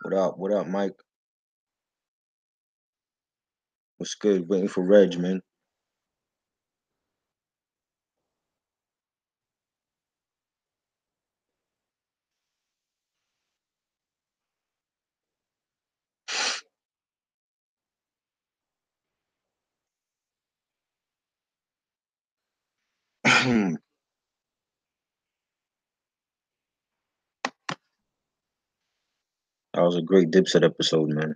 What up? What up, Mike? What's good? Waiting for Reg, man. That was a great Dipset episode, man.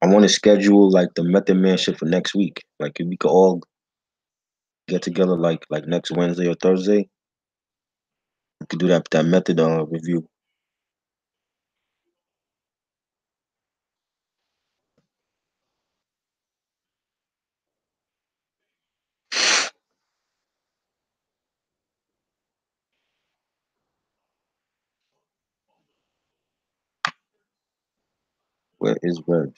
I want to schedule like the Method Man shit for next week. Like if we could all get together like next Wednesday or Thursday, we could do that Method review. Where is Reg?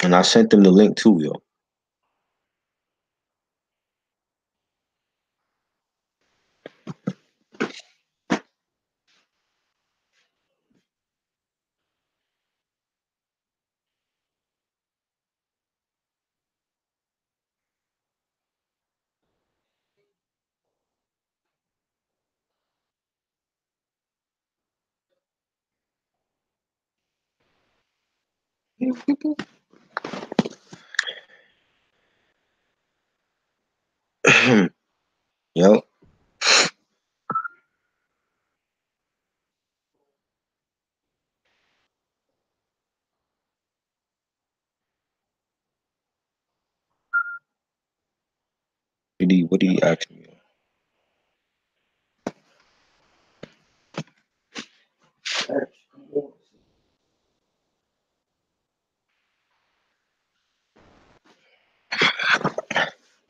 And I sent them the link too, yo. Yo, what did he ask me?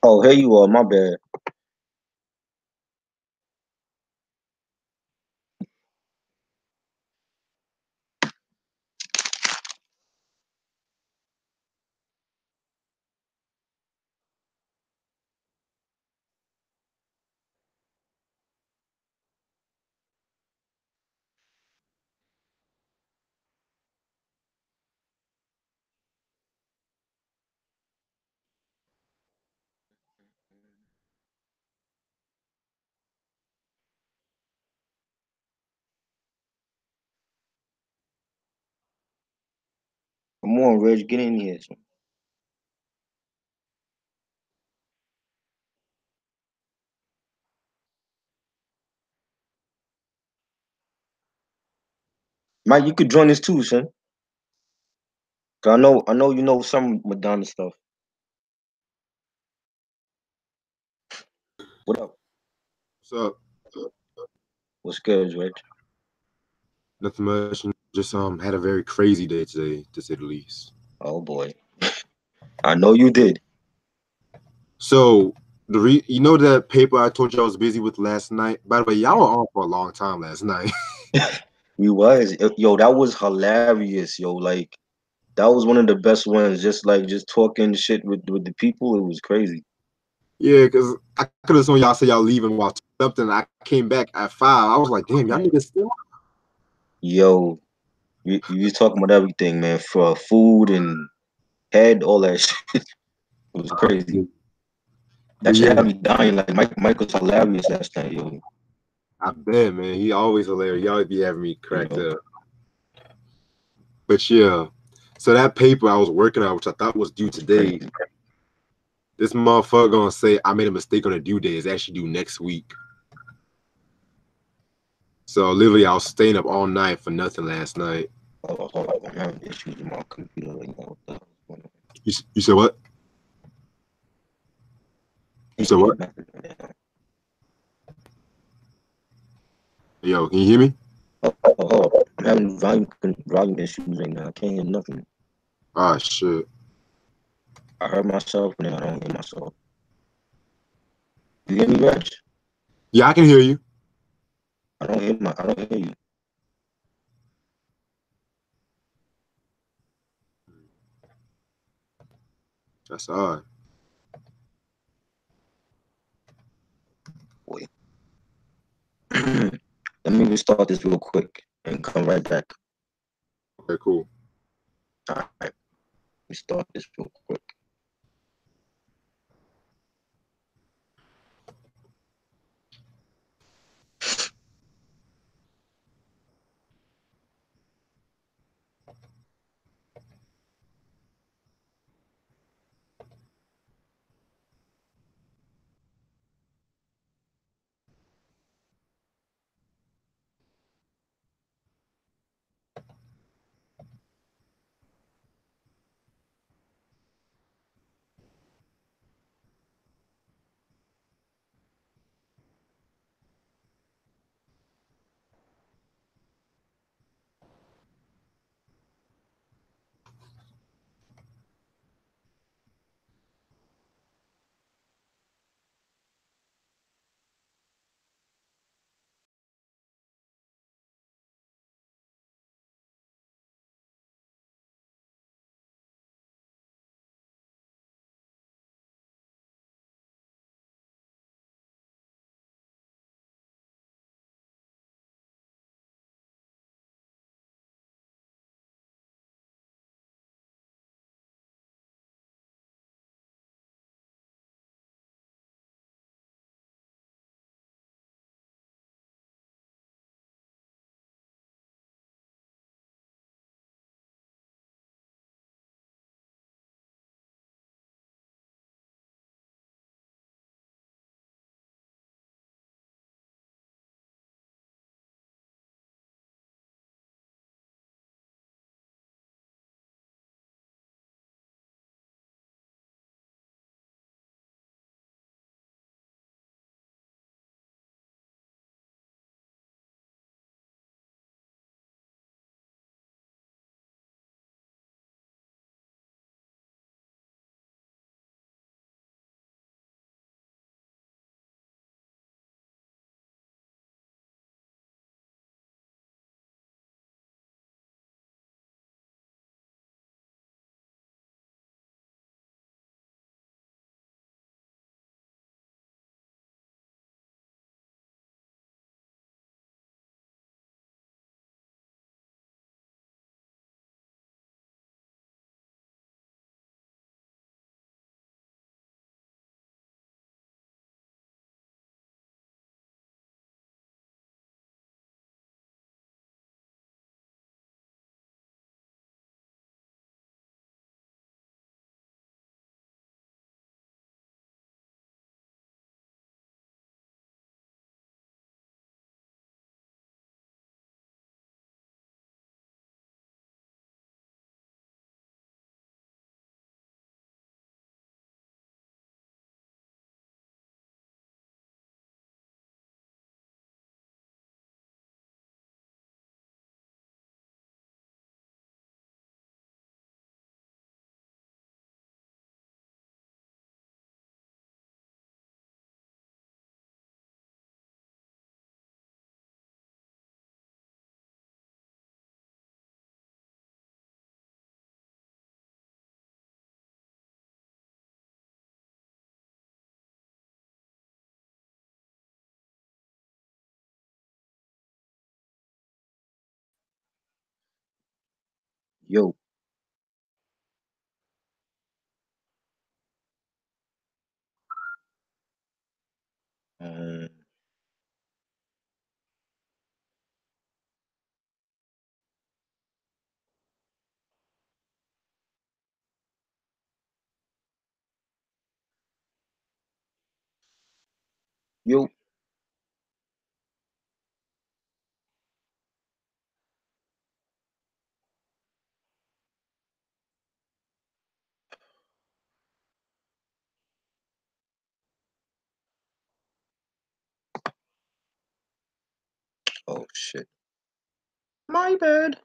Oh, here you are. My bad. Come on, Reg, get in here. Mike, you could join us too, son. 'Cause I know you know some Madonna stuff. What up? So What's good, Reg? nothing much. Just had a very crazy day today, to say the least. Oh boy, I know you did. So you know that paper I told you I was busy with last night. By the way, y'all were on for a long time last night. We was yo, that was hilarious, yo. Like that was one of the best ones. Just talking shit with the people. It was crazy. Yeah, because I could have sworn y'all say y'all leaving while something. I came back at 5. I was like, damn, y'all niggas still. Yo, you was talking about everything, man. For food and head, all that shit. It was crazy. But That shit yeah, had me dying. Like Mike was hilarious last night, yo. I bet, man. He always hilarious. He always be having me You cracked know, up. But yeah, so that paper I was working on, which I thought was due today, crazy. this motherfucker gonna say I made a mistake on the due date. It's actually due next week. So literally, I was staying up all night for nothing last night. Hold up, I'm having issues with my computer. Like, what the hell's going on? You said what? You Can't said hear what? nothing right now. Yo, can you hear me? Oh, I'm having volume issues right now. I can't hear nothing. Ah, shit. I heard myself, and then I don't hear myself. You hear me, Reg? Yeah, I can hear you. I don't hear you. That's odd. me start this real quick and come right back. Okay, cool. All right. Let me start this real quick. Yo. Um, yo. Oh shit. My bad.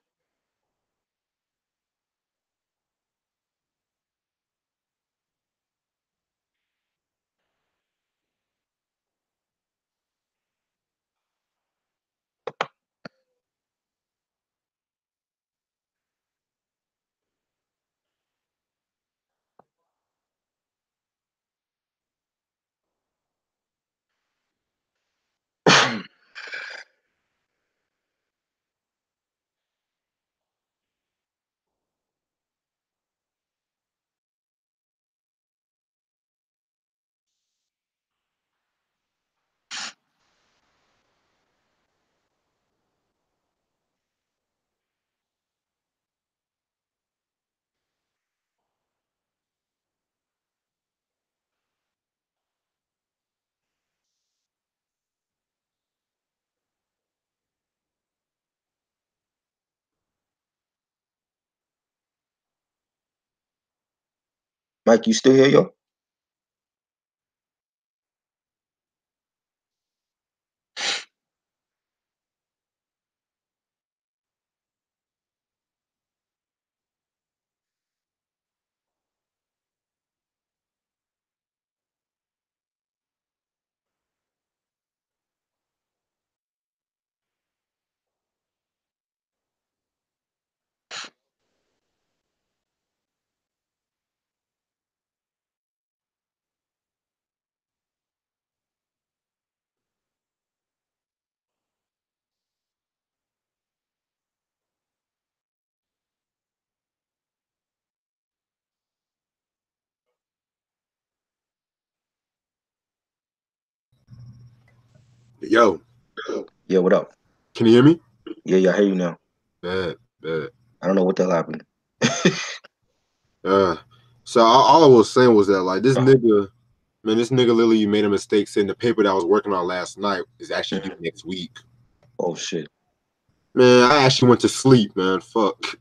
Mike, you still here, yo? Yo, Yeah, what up? can you hear me? Yeah, I hear you now. Bad, bad. I don't know what the hell happened. Uh, so all I was saying was that like this nigga, man, this nigga literally made a mistake saying the paper that I was working on last night is actually due next week. Oh shit. Man, I actually went to sleep, man. Fuck.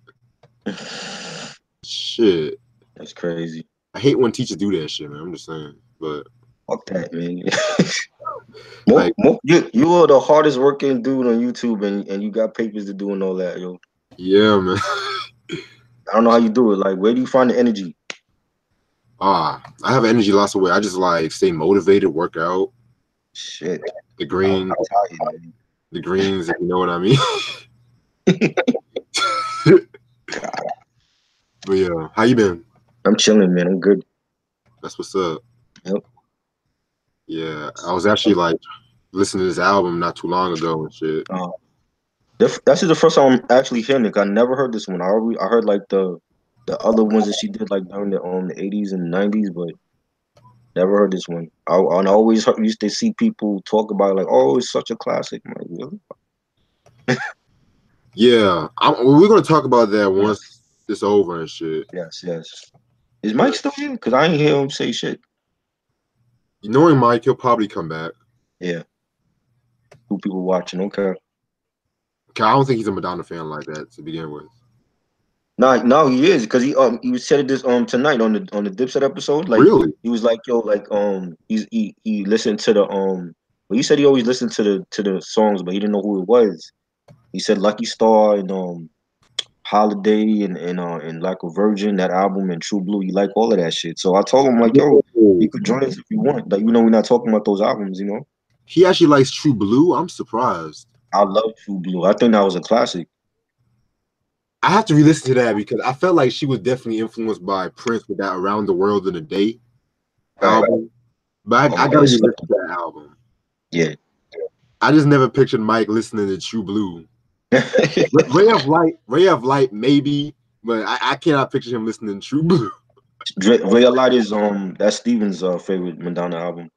Shit. That's crazy. I hate when teachers do that shit, man. I'm just saying. But Fuck that, man. like, You are the hardest working dude on YouTube, and you got papers to do and all that, yo. yeah, man. I don't know how you do it. Like, where do you find the energy? I have energy lots of ways. I just like stay motivated, work out, Shit. the I'm green, tired, man. the greens, if you know what I mean. God, But yeah, how you been? I'm chilling, man. I'm good. That's what's up. Yep. Yeah, I was actually like listening to this album not too long ago and shit. Uh, that's the first time I'm actually hearing it. I never heard this one. I heard like the other ones that she did like during the 80s and 90s, but never heard this one. I always used to see people talk about it, like, oh, it's such a classic. I'm like, really? Yeah, we're gonna talk about that once Yes, it's over and shit. yes. Is Mike But still here? Because I ain't hear him say shit. knowing Mike, he'll probably come back. Yeah, two people watching. Okay. 'Cause I don't think he's a Madonna fan like that to begin with. No, he is because he said this tonight on the Dipset episode. Like Really? he was like, yo, like he listened to the well, he said he always listened to the songs, but he didn't know who it was. He said Lucky Star and Holiday and Like a Virgin, that album, and True Blue. He like all of that shit. So I told him like, yo, you Whoa. could join us if you want. Like, we're not talking about those albums, you know. He actually likes True Blue. I'm surprised. I love True Blue. I think that was a classic. I have to re-listen to that because I felt like she was definitely influenced by Prince with that Around the World in a Day Right. album. But Oh I yeah, gotta it's re-listen to that album. yeah. I just never pictured Mike listening to True Blue. Ray of Light, maybe, but I cannot picture him listening to True Blue. Ray Light is that's Steven's favorite Madonna album.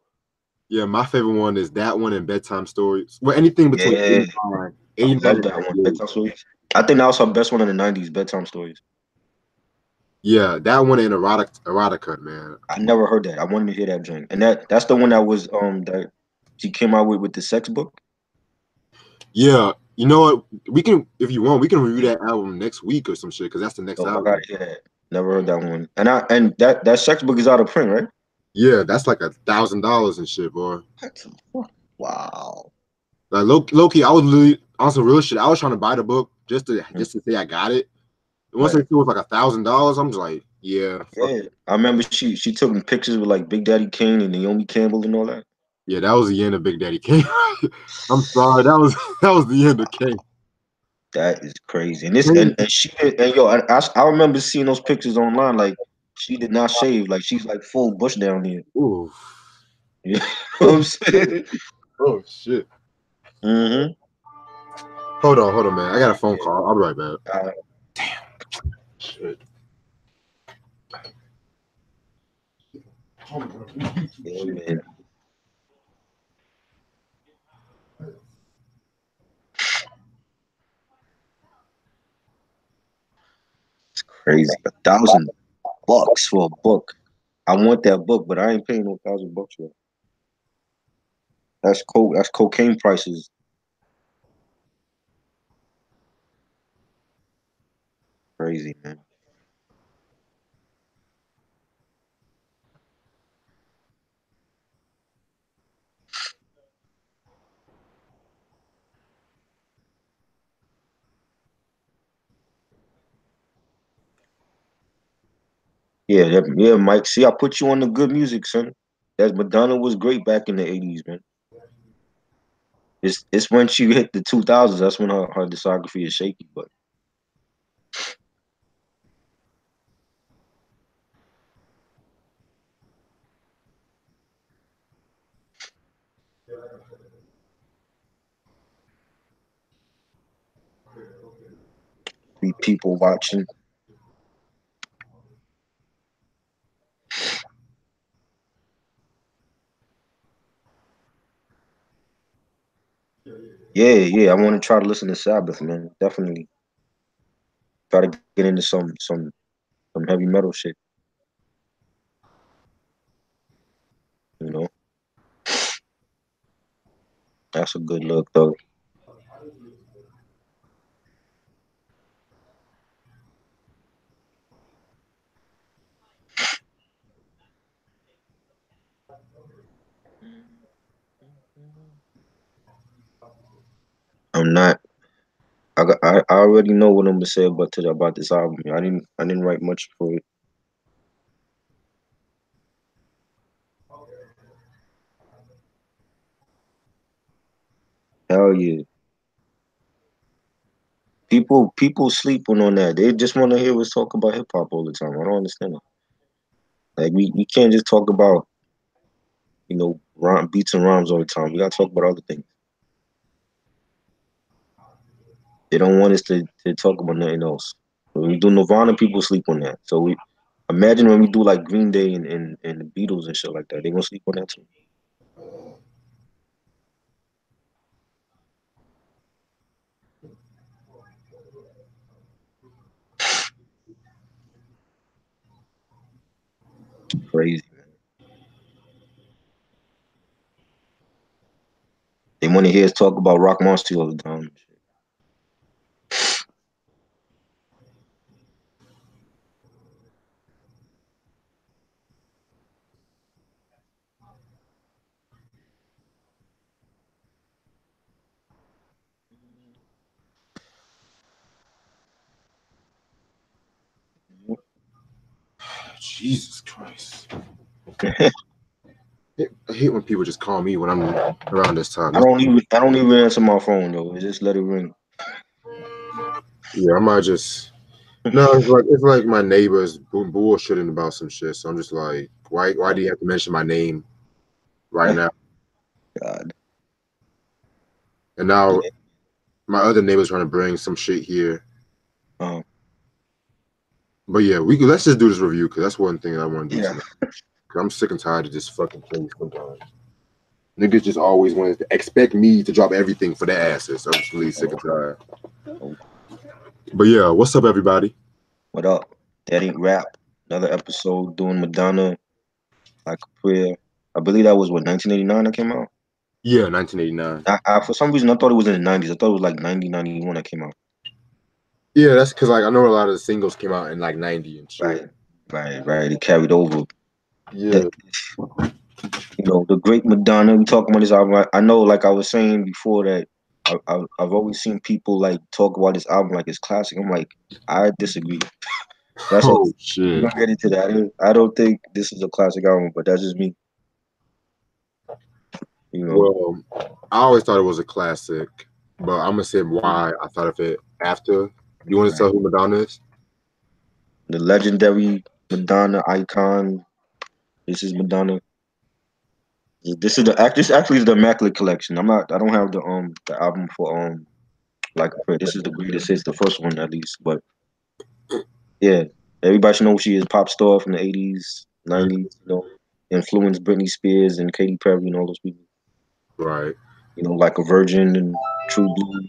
Yeah, my favorite one is that one and Bedtime Stories. Well, anything between Yeah, I 89 love and that one. 98. Bedtime Stories. I think that was her best one in the '90s. Bedtime Stories. Yeah, that one and Erotica, man. I never heard that. I wanted to hear that joint. And that's the one that was that she came out with the sex book. Yeah, you know what? We can, if you want, we can review that album next week or some shit because that's the next Oh, I album. gotta hear that. Never heard that one. And that sex book is out of print, right? Yeah, that's like $1,000 and shit, boy. What? Wow. Like Loki, I was literally on some real shit. I was trying to buy the book just to say I got it. And once Right. they see it was like $1,000, I'm just like, yeah, fuck. Yeah. I remember she took pictures with like Big Daddy Kane and Naomi Campbell and all that. Yeah, that was the end of Big Daddy Kane. I'm sorry, that was the end of Kane. That is crazy. And this Kane, and she and yo, I remember seeing those pictures online. Like she did not shave. Like she's like full bush down here. ooh, You know what I'm saying? oh shit. Mm-hmm. Hold on, man. I got a phone call. I'll be right back. Uh, Shit. yeah, man. It's crazy. $1,000 for a book. I want that book, but I ain't paying no $1,000 for it. That's cocaine prices. Crazy, man. Yeah, Mike. See, I put you on the good music, son. That Madonna was great back in the '80s, man. It's when she hit the 2000s. That's when her discography is shaky. But be people watching. Yeah. I want to try to listen to Sabbath, man. Definitely try to get into some heavy metal shit. You know, that's a good look, though. I'm not. I already know what I'm gonna say about this album. I didn't write much for it. Hell yeah. People sleeping on that. They just want to hear us talk about hip hop all the time. I don't understand it. Like we can't just talk about beats and rhymes all the time. We gotta talk about other things. They don't want us to talk about nothing else. When we do Nirvana, people sleep on that. So we imagine when we do like Green Day and the Beatles and shit like that. They gonna sleep on that too. Crazy, man. They want to hear us talk about Rock Monster all the time. Jesus Christ. I hate when people just call me when I'm around this time. I don't even answer my phone though. I just let it ring. Yeah, I might just no. It's like my neighbors bullshitting about some shit. So I'm just like, why do you have to mention my name right now? God. And now Yeah. my other neighbor's trying to bring some shit here. Um, But yeah, let's just do this review because that's one thing I want to do yeah. tonight. Cause I'm sick and tired of this fucking place sometimes. Niggas just always want to expect me to drop everything for their asses. I'm just really sick and tired. Oh, But yeah, what's up, everybody? what up? That ain't rap. Another episode doing Madonna like a prayer. I believe that was what 1989 that came out. Yeah, 1989. For some reason I thought it was in the 90s. I thought it was like 1991 that came out. Yeah, that's because like I know a lot of the singles came out in like 90 and shit. Right. It carried over. That, Yeah. the great Madonna. We talking about this album. I know, like I was saying before, that I've always seen people like talk about this album like it's classic. I'm like, I disagree. That's a Oh We're shit. gonna get into that. I don't think this is a classic album, but that's just me. You know, Well, I always thought it was a classic, but I'm gonna say why I thought of it after. You want to right? tell who Madonna is? The legendary Madonna icon. This is Madonna. This actually is the Immaculate Collection. I don't have the album for like I said, this is the greatest hits, the first one at least. But yeah, everybody should know who she is. Pop star from the '80s, Mhm. '90s. Influenced Britney Spears and Katy Perry and all those people. Right. Like a Virgin and True Blue,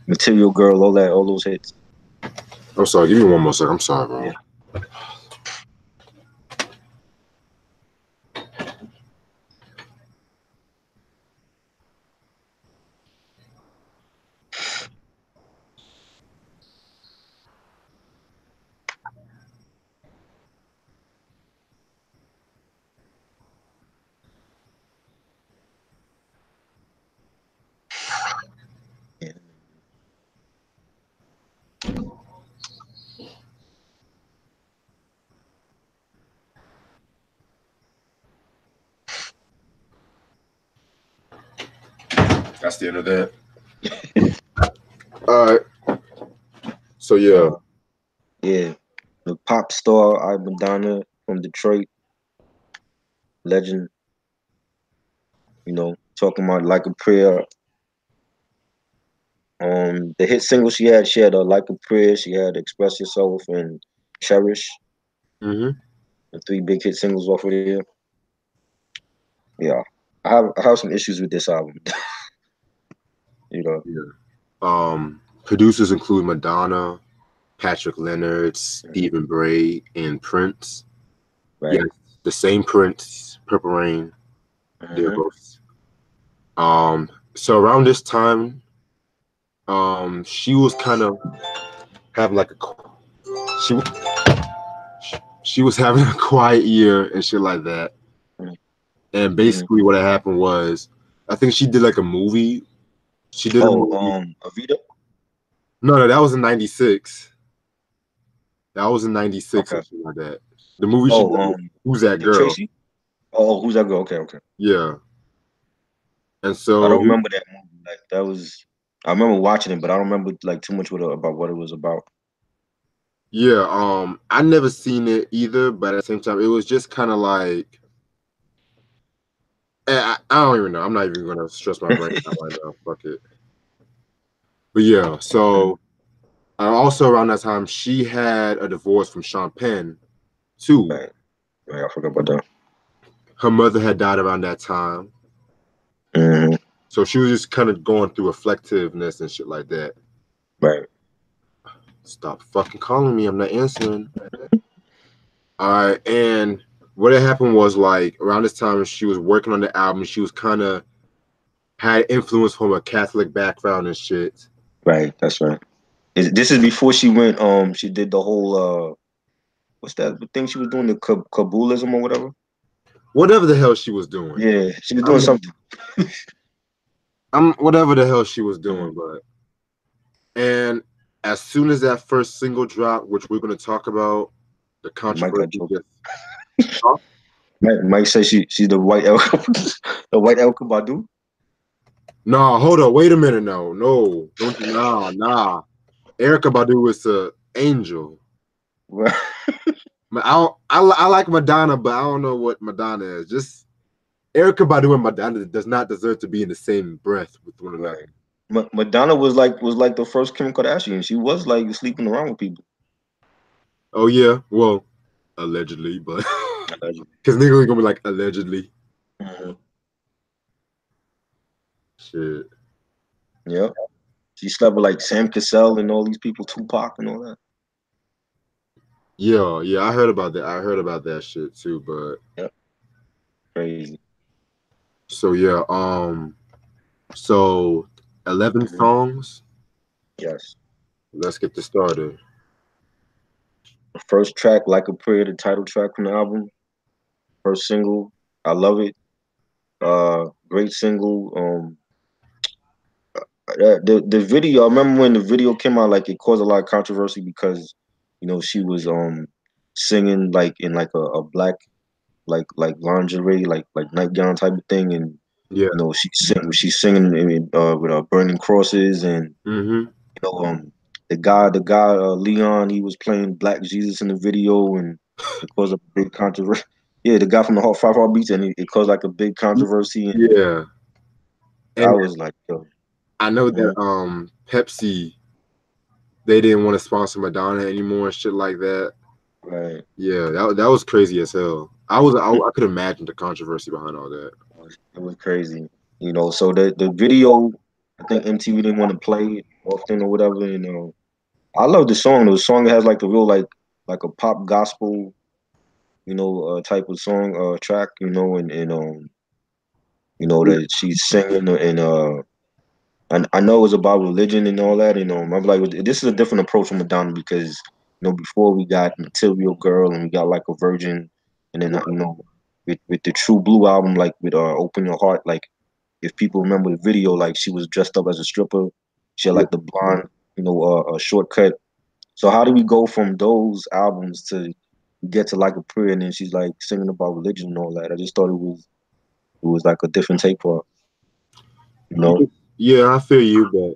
Material Girl, all those hits. I'm sorry. Give me one more second. I'm sorry, bro. Yeah. Yeah. That's the end of that. All right. So yeah. Yeah, the pop star Madonna from Detroit, legend. Talking about Like a Prayer. The hit single she had Like a Prayer. She had Express Yourself and Cherish. Mm-hmm. The three big hit singles off of there. Yeah, I have some issues with this album. Yeah. Producers include Madonna, Patrick Leonard, Stephen Bray, and Prince. Right. Yeah, the same Prince, Purple Rain. They're both. So around this time, she was kind of having like she she was having a quiet year and shit like that. And basically, what happened was, I think she did like a movie. She did a movie. Avita? No, that was in '96. That was in '96 Okay. or something like that. The movie she did, Who's That Girl? Tracy? Oh, Who's That Girl? Okay. Yeah. And so I don't remember that movie. Like that was, I remember watching it, but I don't remember like too much about what it was about. Yeah, I never seen it either, but at the same time, it was just kind of like, I don't even know. I'm not even gonna stress my brain out right now. Fuck it. But yeah, so also around that time, she had a divorce from Sean Penn, too. Right, I forgot about that. Her mother had died around that time. Mm-hmm. So she was just kind of going through reflectiveness and shit like that. Right. Stop fucking calling me. I'm not answering. All right. And what had happened was, like, around this time, she was working on the album. She was kind of had influence from a Catholic background and shit. Right. That's right. This is before she went, she did the whole, what's that thing she was doing, the Kabbalism or whatever? Whatever the hell she was doing. Yeah, she was doing something. Whatever the hell she was doing, but. And as soon as that first single dropped, which we're going to talk about, the controversy just. Mike says she's the white the white El Kabadu. Nah, hold on, wait a minute. No, don't. Nah. Erykah Badu is an angel. Right. I like Madonna, but I don't know what Madonna is. Just Erykah Badu and Madonna does not deserve to be in the same breath with one another. Madonna was like the first Kim Kardashian. She was like sleeping around with people. Oh yeah, well, allegedly, but because niggas gonna be like allegedly. Mm-hmm. Shit. Yep. She slept with like Sam Cassell and all these people, Tupac and all that. Yeah, I heard about that. I heard about that shit too, but yep. Crazy. So yeah, so 11 songs. Yes. Let's get this started. The first track, Like a Prayer, the title track from the album. First single. I love it. Great single. The video, I remember when the video came out, like it caused a lot of controversy because, she was singing like in like a black like lingerie, like nightgown type of thing, and she's singing with burning crosses, and the guy Leon, he was playing Black Jesus in the video, and it caused a big controversy. Yeah, the guy from the Five Heartbeats, and it caused like a big controversy. And yeah, I was like, yo. I know that Pepsi, they didn't want to sponsor Madonna anymore and shit like that. Right. Yeah, that was crazy as hell. I could imagine the controversy behind all that. It was crazy. So the video, I think MTV didn't want to play it often or whatever. I love the song. The song has like the real like a pop gospel, type of song track, that she's singing, and I know it's about religion and all that, I'm like, this is a different approach from Madonna because, before we got Material Girl and we got Like a Virgin, and then, with the True Blue album, like with Open Your Heart, like if people remember the video, like she was dressed up as a stripper, she had like the blonde, a shortcut. So how do we go from those albums to get to Like a Prayer, and then she's like singing about religion and all that? I just thought it was like a different take for her, Yeah, I feel you, but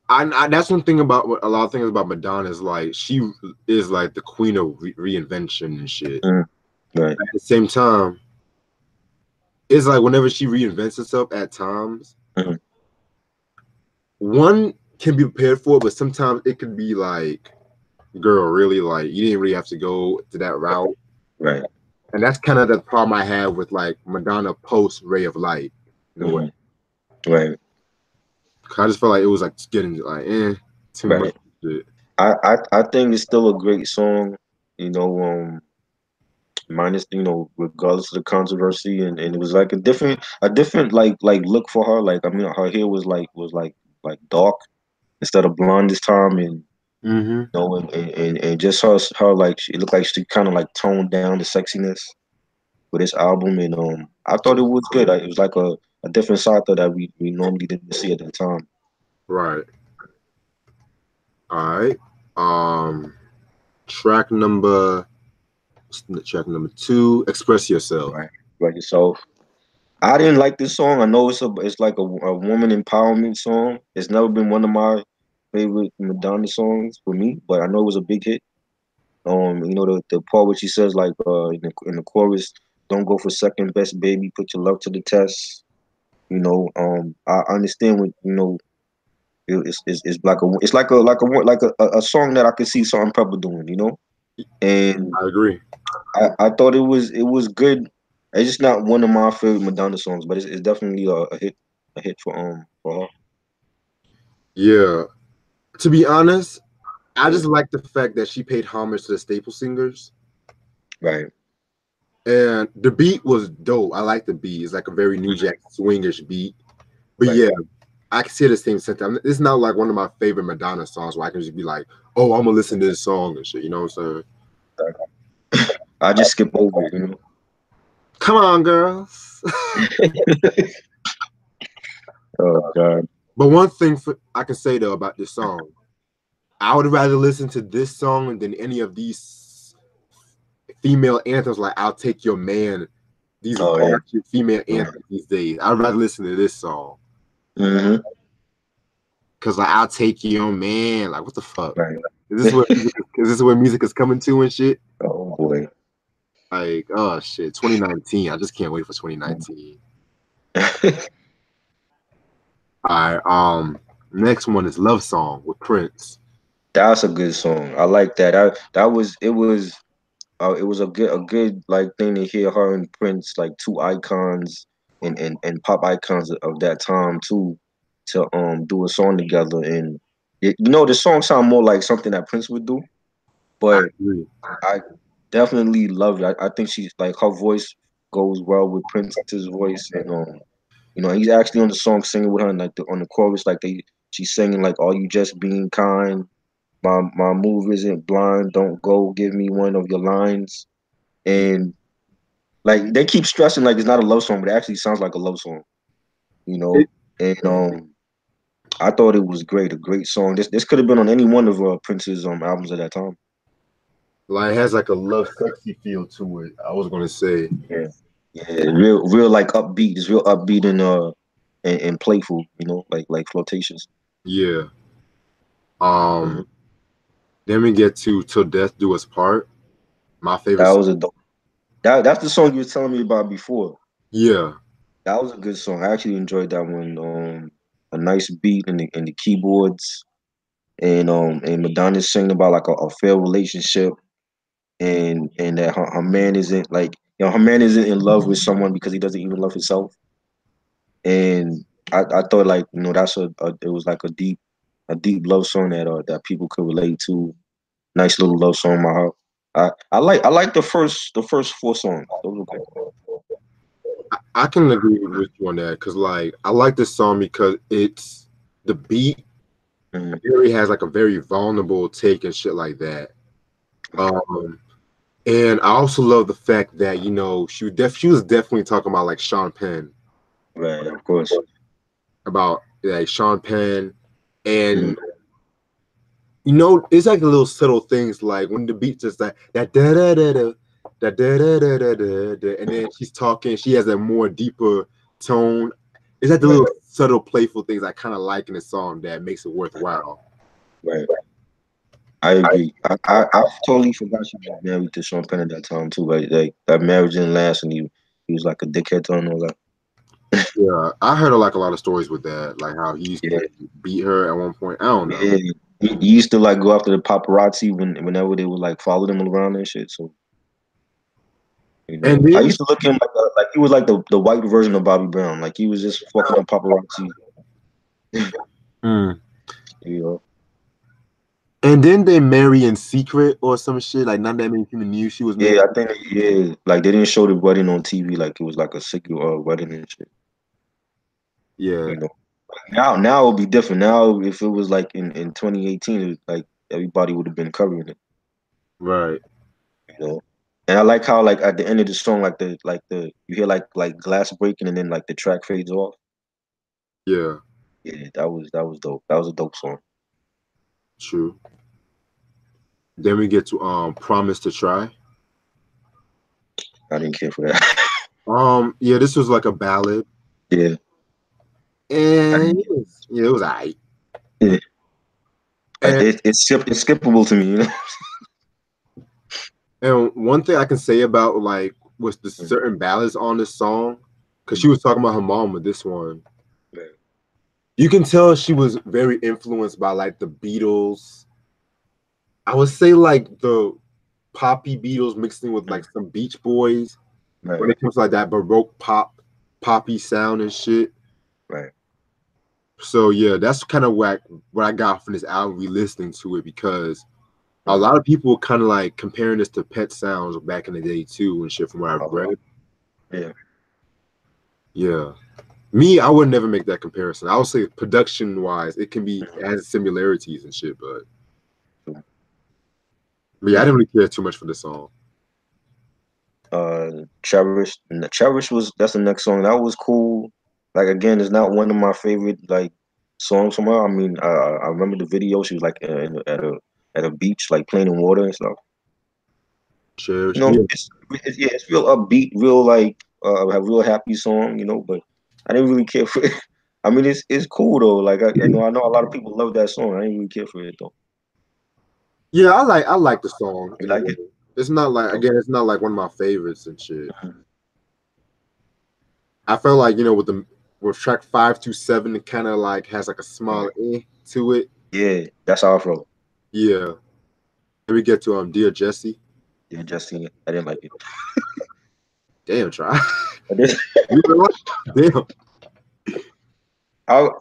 I that's one thing about a lot of things about Madonna is like she is like the queen of reinvention and shit. Right. At the same time, it's like whenever she reinvents herself at times, one can be prepared for it, but sometimes it can be like, girl, really, like you didn't really have to go to that route. Right. And that's kind of the problem I have with like Madonna post Ray of Light in a way. Right. I just felt like it was like getting like too much shit. I think it's still a great song, you know, minus, you know, regardless of the controversy, and it was like a different like look for her. Like I mean her hair was like dark instead of blonde this time, and you know, and just her like it looked like she kind of like toned down the sexiness with this album, and I thought it was good. It was like a different side that we normally didn't see at that time. Right. All right. Track number 2, Express Yourself. Right. So I didn't like this song. I know it's like a woman empowerment song. It's never been one of my favorite Madonna songs for me, but I know it was a big hit. You know the part where she says like in the chorus, "Don't go for second best, baby. Put your love to the test." You know, I understand what you know. It's like a song that I could see Salt and Pepper doing. You know, and I agree. I thought it was good. It's just not one of my favorite Madonna songs, but it's definitely a hit for her. Yeah. To be honest, I just like the fact that she paid homage to the staple singers. Right. And the beat was dope. I like the beat. It's like a very New Jack swingish beat. But yeah, I can see the same sentiment. It's not like one of my favorite Madonna songs where I can just be like, oh, I'm gonna listen to this song and shit. You know what I'm saying? I just skip over it, you know. Come on, girls. Oh God. But one thing I can say though about this song, I would rather listen to this song than any of these female anthems like "I'll Take Your Man." These are female anthems these days. I'd rather listen to this song. Cause like I'll take your man. Like what the fuck? Right. Is this where music is coming to and shit? Oh boy. Like oh shit, 2019. I just can't wait for 2019. All right. Next one is "Love Song" with Prince. That's a good song. I like that. It was a good like thing to hear her and Prince, like two icons and pop icons of that time too, to do a song together. And you know the song sound more like something that Prince would do, but I definitely love it. I think she's like her voice goes well with Prince's voice, and you know he's actually on the song singing with her, and like on the chorus, like she's singing like, "Are you just being kind? My move isn't blind. Don't go. Give me one of your lines." And like they keep stressing like it's not a love song, but it actually sounds like a love song, you know. And I thought it was great, a great song. This could have been on any one of Prince's albums at that time. Like it has like a love sexy feel to it. I was gonna say. Yeah, real like upbeat. It's real upbeat and playful, you know, like flirtatious. Yeah. Then we get to "Till Death Do Us Part." My favorite That song. was a dope. That's the song you were telling me about before. Yeah. That was a good song. I actually enjoyed that one. A nice beat in the keyboards, and Madonna's singing about like a failed relationship, and that her man isn't like, you know, her man isn't in love with someone because he doesn't even love himself. And I thought like, you know, it was like a deep love song that people could relate to. Nice little love song by her. I like the first four songs. Those were good. I can agree with you on that because like I like this song because it's the beat really has like a very vulnerable take and shit like that. And I also love the fact that you know she was definitely talking about like Sean Penn, Right, of course. about like Sean Penn, and you know it's like the little subtle things like when the beat just like that da da da da da da da da da da, and then she's talking, she has a more deeper tone. It's like the little subtle, playful things I kind of like in a song that makes it worthwhile. Right. I agree. I totally forgot she was married to Sean Penn at that time too. Like that marriage didn't last, and he was like a dickhead to her and all that. Yeah, I heard like a lot of stories with that, like how he used Yeah, to beat her at one point. I don't know. yeah. He used to like go after the paparazzi whenever they would like follow them around and shit. So And I then, used to look at him like he was like the white version of Bobby Brown. Like he was just fucking up paparazzi. mm. You know. And then they marry in secret or some shit. Like not that many people knew she was married. Yeah, I think like they didn't show the wedding on TV. Like it was like a secret wedding and shit. Yeah, You know. Now it'll be different. Now if it was like in 2018, it was like everybody would have been covering it. right. You know. And I like how like at the end of the song, like the you hear like glass breaking and then like the track fades off. Yeah, Yeah, that was dope. That was a dope song. true. Then we get to Promise to Try. I didn't care for that. Yeah, this was like a ballad. Yeah, I And didn't care. it was alright. Yeah. And, It's skippable to me, you know. and one thing I can say about like was the Mhm. certain ballads on this song, because she was talking about her mom with this one. Yeah. You can tell she was very influenced by like the Beatles. I would say like the poppy Beatles mixed in with like some Beach Boys when Right, it comes to like that Baroque poppy sound and shit. right. So yeah, that's kind of what I got from this album re-listening to it, because a Right. lot of people were kind of like comparing this to Pet Sounds back in the day too and shit from what I've read. Yeah. Yeah. Me, I would never make that comparison. I would say production wise, it can be it Mhm. has similarities and shit, but yeah, I Yeah. didn't really care too much for the song. Cherish. And the Cherish that's the next song. That was cool. Like again, it's not one of my favorite like songs from her. I mean, I remember the video. She was like at a beach, like playing in water and stuff. You Cherish. know, Yeah. it's real upbeat, real like a real happy song. You know, but I didn't really care for it. I mean, it's cool though. Like I know a lot of people love that song. I didn't really care for it though. Yeah, I like the song You in a like way. it? It's not like Oh, again, it's not like one of my favorites and shit. mhm. I felt like, with track 5 to 7, it kind of like has like a small Right. to it. Yeah, that's how I felt. Yeah. Then we get to Dear Jesse. Yeah, just seen it. I didn't like it. Damn, try. I did. You know what? Damn.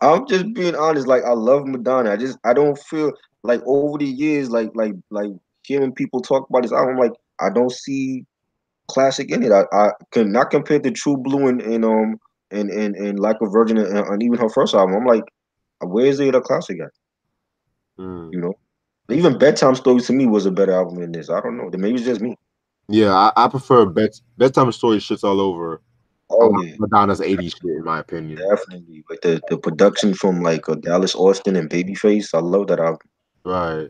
I'm just being honest. Like I love Madonna. I don't feel like over the years, like hearing people talk about this album, like I don't see classic in it. I can not compare to True Blue and Like a Virgin and even her first album. I'm like, where is it a classic at? Mm. You know, even Bedtime Stories to me was a better album than this. I don't know. Maybe it's just me. Yeah, I prefer bedtime story shits all over a Oh lot of yeah, Madonna's 80s shit, in my opinion. definitely. Like the production from like Dallas Austin and Babyface. I love that album. Right.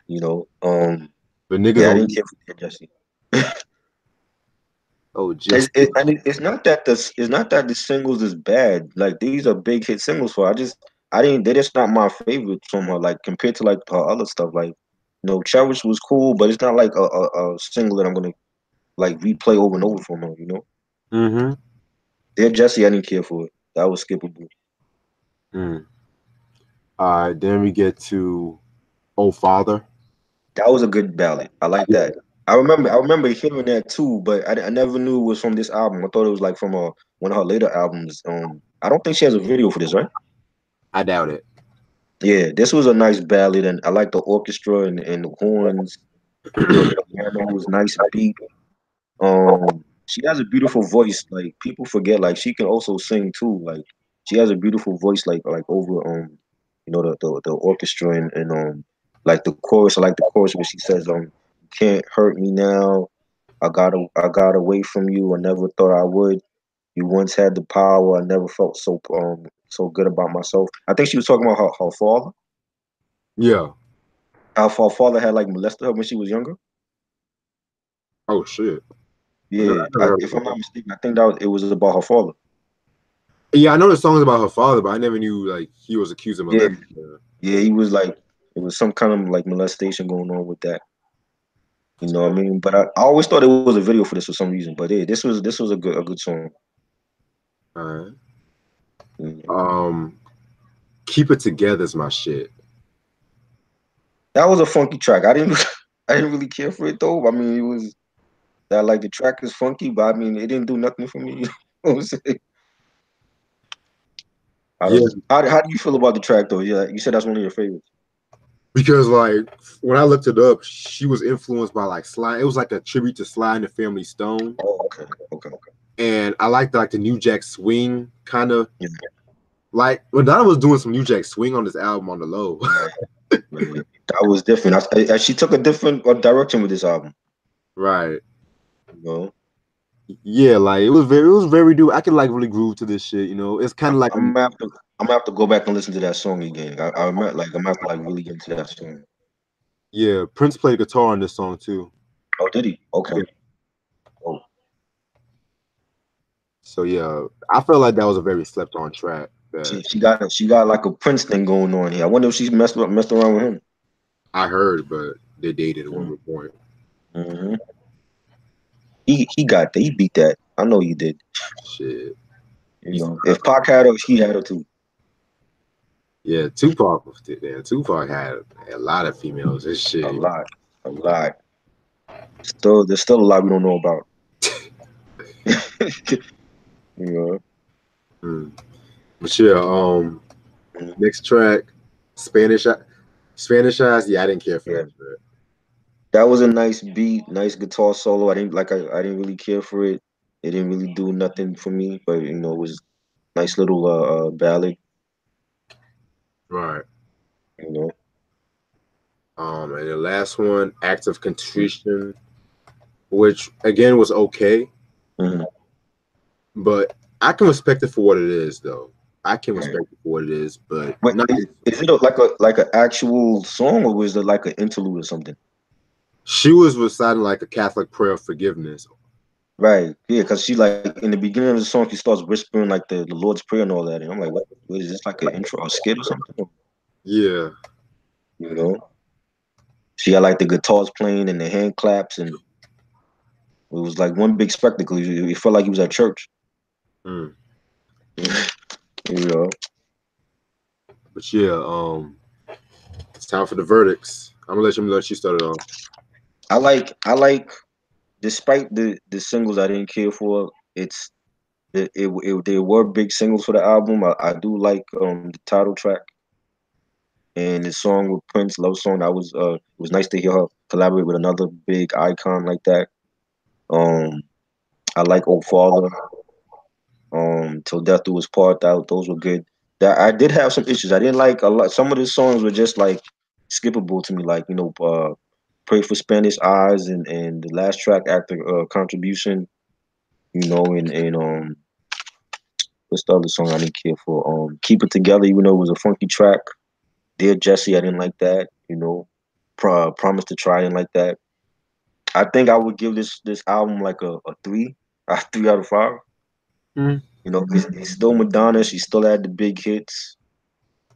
You know, But niggas yeah, I on didn't care for Dear Jesse. oh just It's not that the singles is bad. Like these are big hit singles for her. I didn't they're just not my favorite from her. Like compared to like her other stuff. Like Cherish was cool, but it's not like a single that I'm gonna like replay over and over from her. You know, mm-hmm. Dear Jesse, I didn't care for it. That was skippable. Mm. All right, then we get to Oh Father. That was a good ballad. I like that. I remember hearing that too, but I never knew it was from this album. I thought it was like from one of her later albums. I don't think she has a video for this, right? I doubt it. Yeah, this was a nice ballad, and I like the orchestra and the horns. The piano was nice beat. She has a beautiful voice. Like people forget, like she can also sing too. Like she has a beautiful voice, like over the orchestra and like the chorus. I like the chorus where she says you can't hurt me now. I got away from you. I never thought I would. You once had the power. I never felt so good about myself. I think she was talking about her father. Yeah. How her father had like molested her when she was younger. Oh shit. I Yeah, never heard if about I'm not mistaken, I think it was about her father. Yeah, I know the song is about her father, but I never knew like he was accused of Yeah, molesting her. yeah, he was like, it was some kind of like molestation going on with that. You know what I mean? But I always thought it was a video for this for some reason. But yeah, this was a good song. All right. Yeah. Keep It Together is my shit. That was a funky track. I didn't I didn't really care for it though. I mean, it was that like the track is funky, but I mean, it didn't do nothing for me. You know what I'm saying? I Yeah, don't know. How do you feel about the track though? Yeah, you said that's one of your favorites. because like when I looked it up, she was influenced by like Sly. It was like a tribute to Sly and the Family Stone. Oh, okay, okay. And I liked like the New Jack Swing kind of Yeah, like Madonna was doing some New Jack Swing on this album on the low. right, right. That was different. She took a different direction with this album. Right. You know, Yeah, like it was very do I can like really groove to this shit, you know. It's kind of like I'm gonna have to I'm gonna have to go back and listen to that song again. I remember like I'm gonna have to like really get into that song. yeah, Prince played guitar on this song too. Oh, did he? Okay. Yeah. Oh, So yeah, I felt like that was a very slept on track she that she got like a Prince thing going on here. I wonder if she's messed around with him. I heard, but they dated at one point. Mm-hmm. He got that. He beat that. I know he did. Shit. You know, if Pac had her, he had her too. Yeah, Tupac had a lot of females. This A shit. lot, a lot. There's still a lot we don't know about. You know. Mm. But yeah, Mhm. next track, Spanish Spanish Eyes. Yeah, I didn't care for Yeah, that track. that was a nice beat, nice guitar solo. I didn't really care for it. It didn't really do nothing for me, but you know, it was nice little ballad. Right. You know. And the last one, Act of Contrition, which again was okay, Mhm. but I can respect it for what it is, though. I can Right. respect it for what it is, but Wait, not. is it like an actual song or was it like an interlude or something? She was reciting like a Catholic prayer of forgiveness. Right. Yeah, because she like in the beginning of the song she starts whispering like the Lord's Prayer and all that. And I'm like, what is this like an intro or skit or something? Yeah, You know? She had like the guitars playing and the hand claps and it was like one big spectacle. It felt like he was at church. mm. You know. But yeah, it's time for the verdicts. I'm gonna let you start it off. I like despite the singles I didn't care for, they were big singles for the album. I do like the title track and the song with Prince, Love Song. It was nice to hear her collaborate with another big icon like that. Um I like Oh Father, Till Death Do Us Part. Those were good. That I did have some issues. I didn't like a lot. Some of the songs were just like skippable to me, like Pray for Spanish Eyes and the last track after Contribution, you know, and what's the other song I didn't care for? Keep It Together, even though it was a funky track. Dear Jesse, I didn't like that, you know. Promise to Try, I didn't like that. I think I would give this album like a three, a 3 out of 5. Mm. You know, it's still Madonna. She still had the big hits.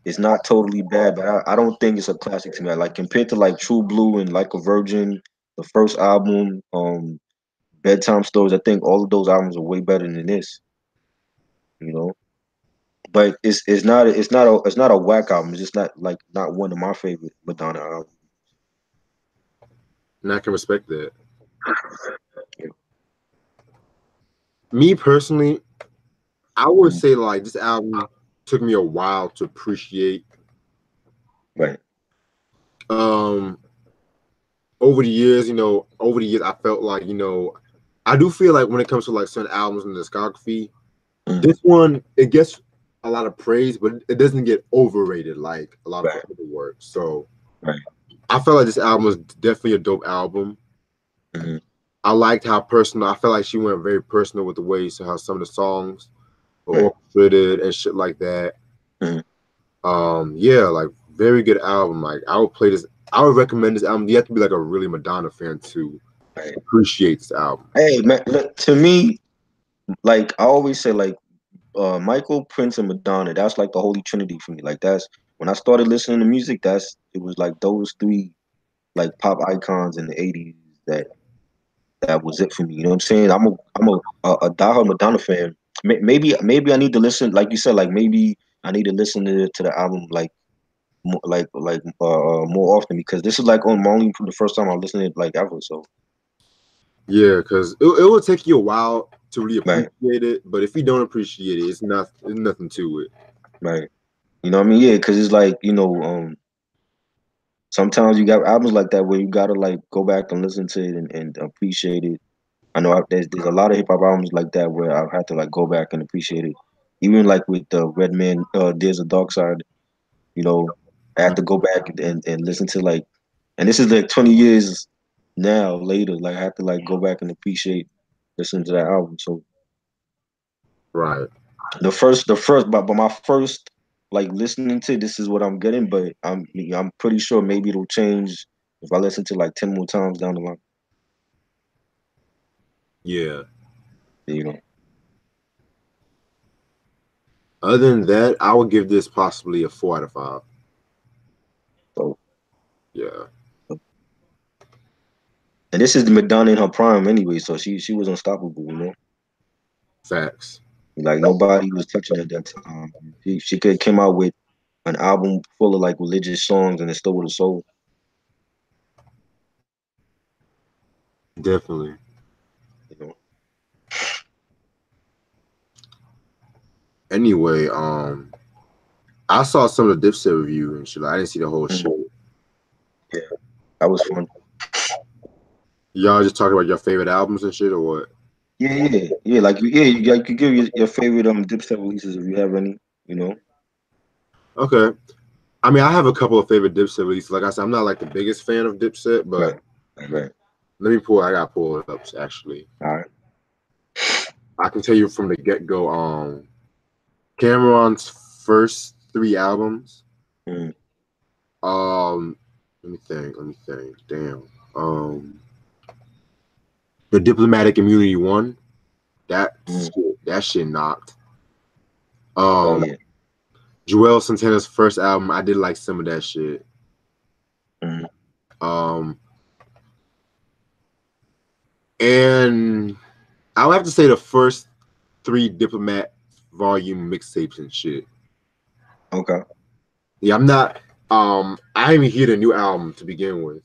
It's not totally bad, but I don't think it's a classic to me. Like compared to like True Blue and Like a Virgin, the first album, Bedtime Stories. I think all of those albums are way better than this. You know, but it's not a whack album. It's just not one of my favorite Madonna albums. And I can respect that. Me personally, I would Mhm. say like this album took me a while to appreciate. Right. Um, over the years, I felt like I do feel like when it comes to like certain albums in the discography, Mhm. this one it gets a lot of praise, but it doesn't get overrated like a lot of her Right. other work. So Right. I felt like this album was definitely a dope album. Hmm. I liked how personal. I felt like she went very personal with the way so how some of the songs were Right. orchestrated and shit like that. Hmm. Yeah, like very good album. Like I would play this. I would recommend this album. You have to be like a really Madonna fan to Right. appreciate this album. Hey man, look, to me, like I always say, like Michael, Prince, and Madonna. That's like the holy trinity for me. Like that's when I started listening to music. It was like those three like pop icons in the '80s that was it for me. You know what I'm saying? I'm a diehard Madonna fan. Maybe I need to listen, like you said, like maybe I need to listen to the album more often because this is like on only for the first time I'm listening to it like ever. So Yeah, because it will take you a while to really right, appreciate it, but if you don't appreciate it, it's nothing to it. right. You know what I mean? Yeah, because it's like sometimes you got albums like that where you gotta like go back and listen to it and appreciate it. I know there's a lot of hip hop albums like that where I've had to like go back and appreciate it. Even like with the Redman, There's a Dark Side. You know, I had to go back and listen to like, and this is like 20 years now later. Like I have to like go back and appreciate listening to that album. So Right. but my first like listening to this is what I'm getting, but I'm pretty sure maybe it'll change if I listen to like 10 more times down the line. Yeah. You know. Other than that, I would give this possibly a 4 out of 5. So Yeah. and this is the Madonna in her prime anyway, so she was unstoppable, you know. Facts. Like nobody was touching her at that time. She could came out with an album full of like religious songs and it still would have sold. Definitely. You know. Anyway, I saw some of the Dipset review and shit. I didn't see the whole shit. Yeah, that was fun. Y'all just talking about your favorite albums and shit, or what? Yeah. Like you could give your favorite Dipset releases if you have any. You know. Okay. I mean, I have a couple of favorite Dipset releases. Like I said, I'm not like the biggest fan of Dipset, but Right. let me pull. I got to pull it up actually. All right. I can tell you from the get go. Cameron's first 3 albums. Mm. Let me think. Damn. The Diplomatic Immunity 1. That shit knocked. Oh yeah. Joel Santana's first album, I did like some of that shit. Mm. And I would have to say the first 3 Diplomat volume mixtapes and shit. Okay. Yeah, I'm not. I didn't even hear the new album to begin with.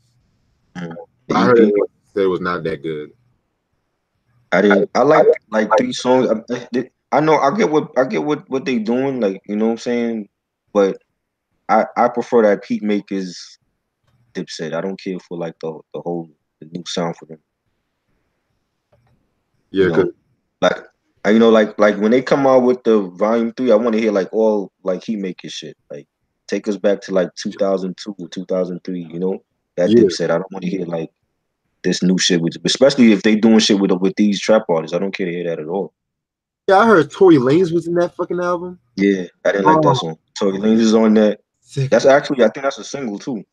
Mm. I The heard EP. it was not that good. I didn't. I like 3 songs. I know. I get what they doing. Like you know what I'm saying. But I prefer that Pete Makers Dipset. I don't care for like the new sound for them. You Yeah, know, cause like like when they come out with the volume 3, I want to hear like all like he making shit. Like take us back to like 2002 or 2003. You know that yeah, Dipset. I don't want to hear like this new shit with, especially if they doing shit with these trap artists. I don't care to hear that at all. yeah. I heard Tory Lanez was in that fucking album. Yeah, I didn't like that Oh, song. Tory Lanez is on that. sick. That's actually I think that's a single too.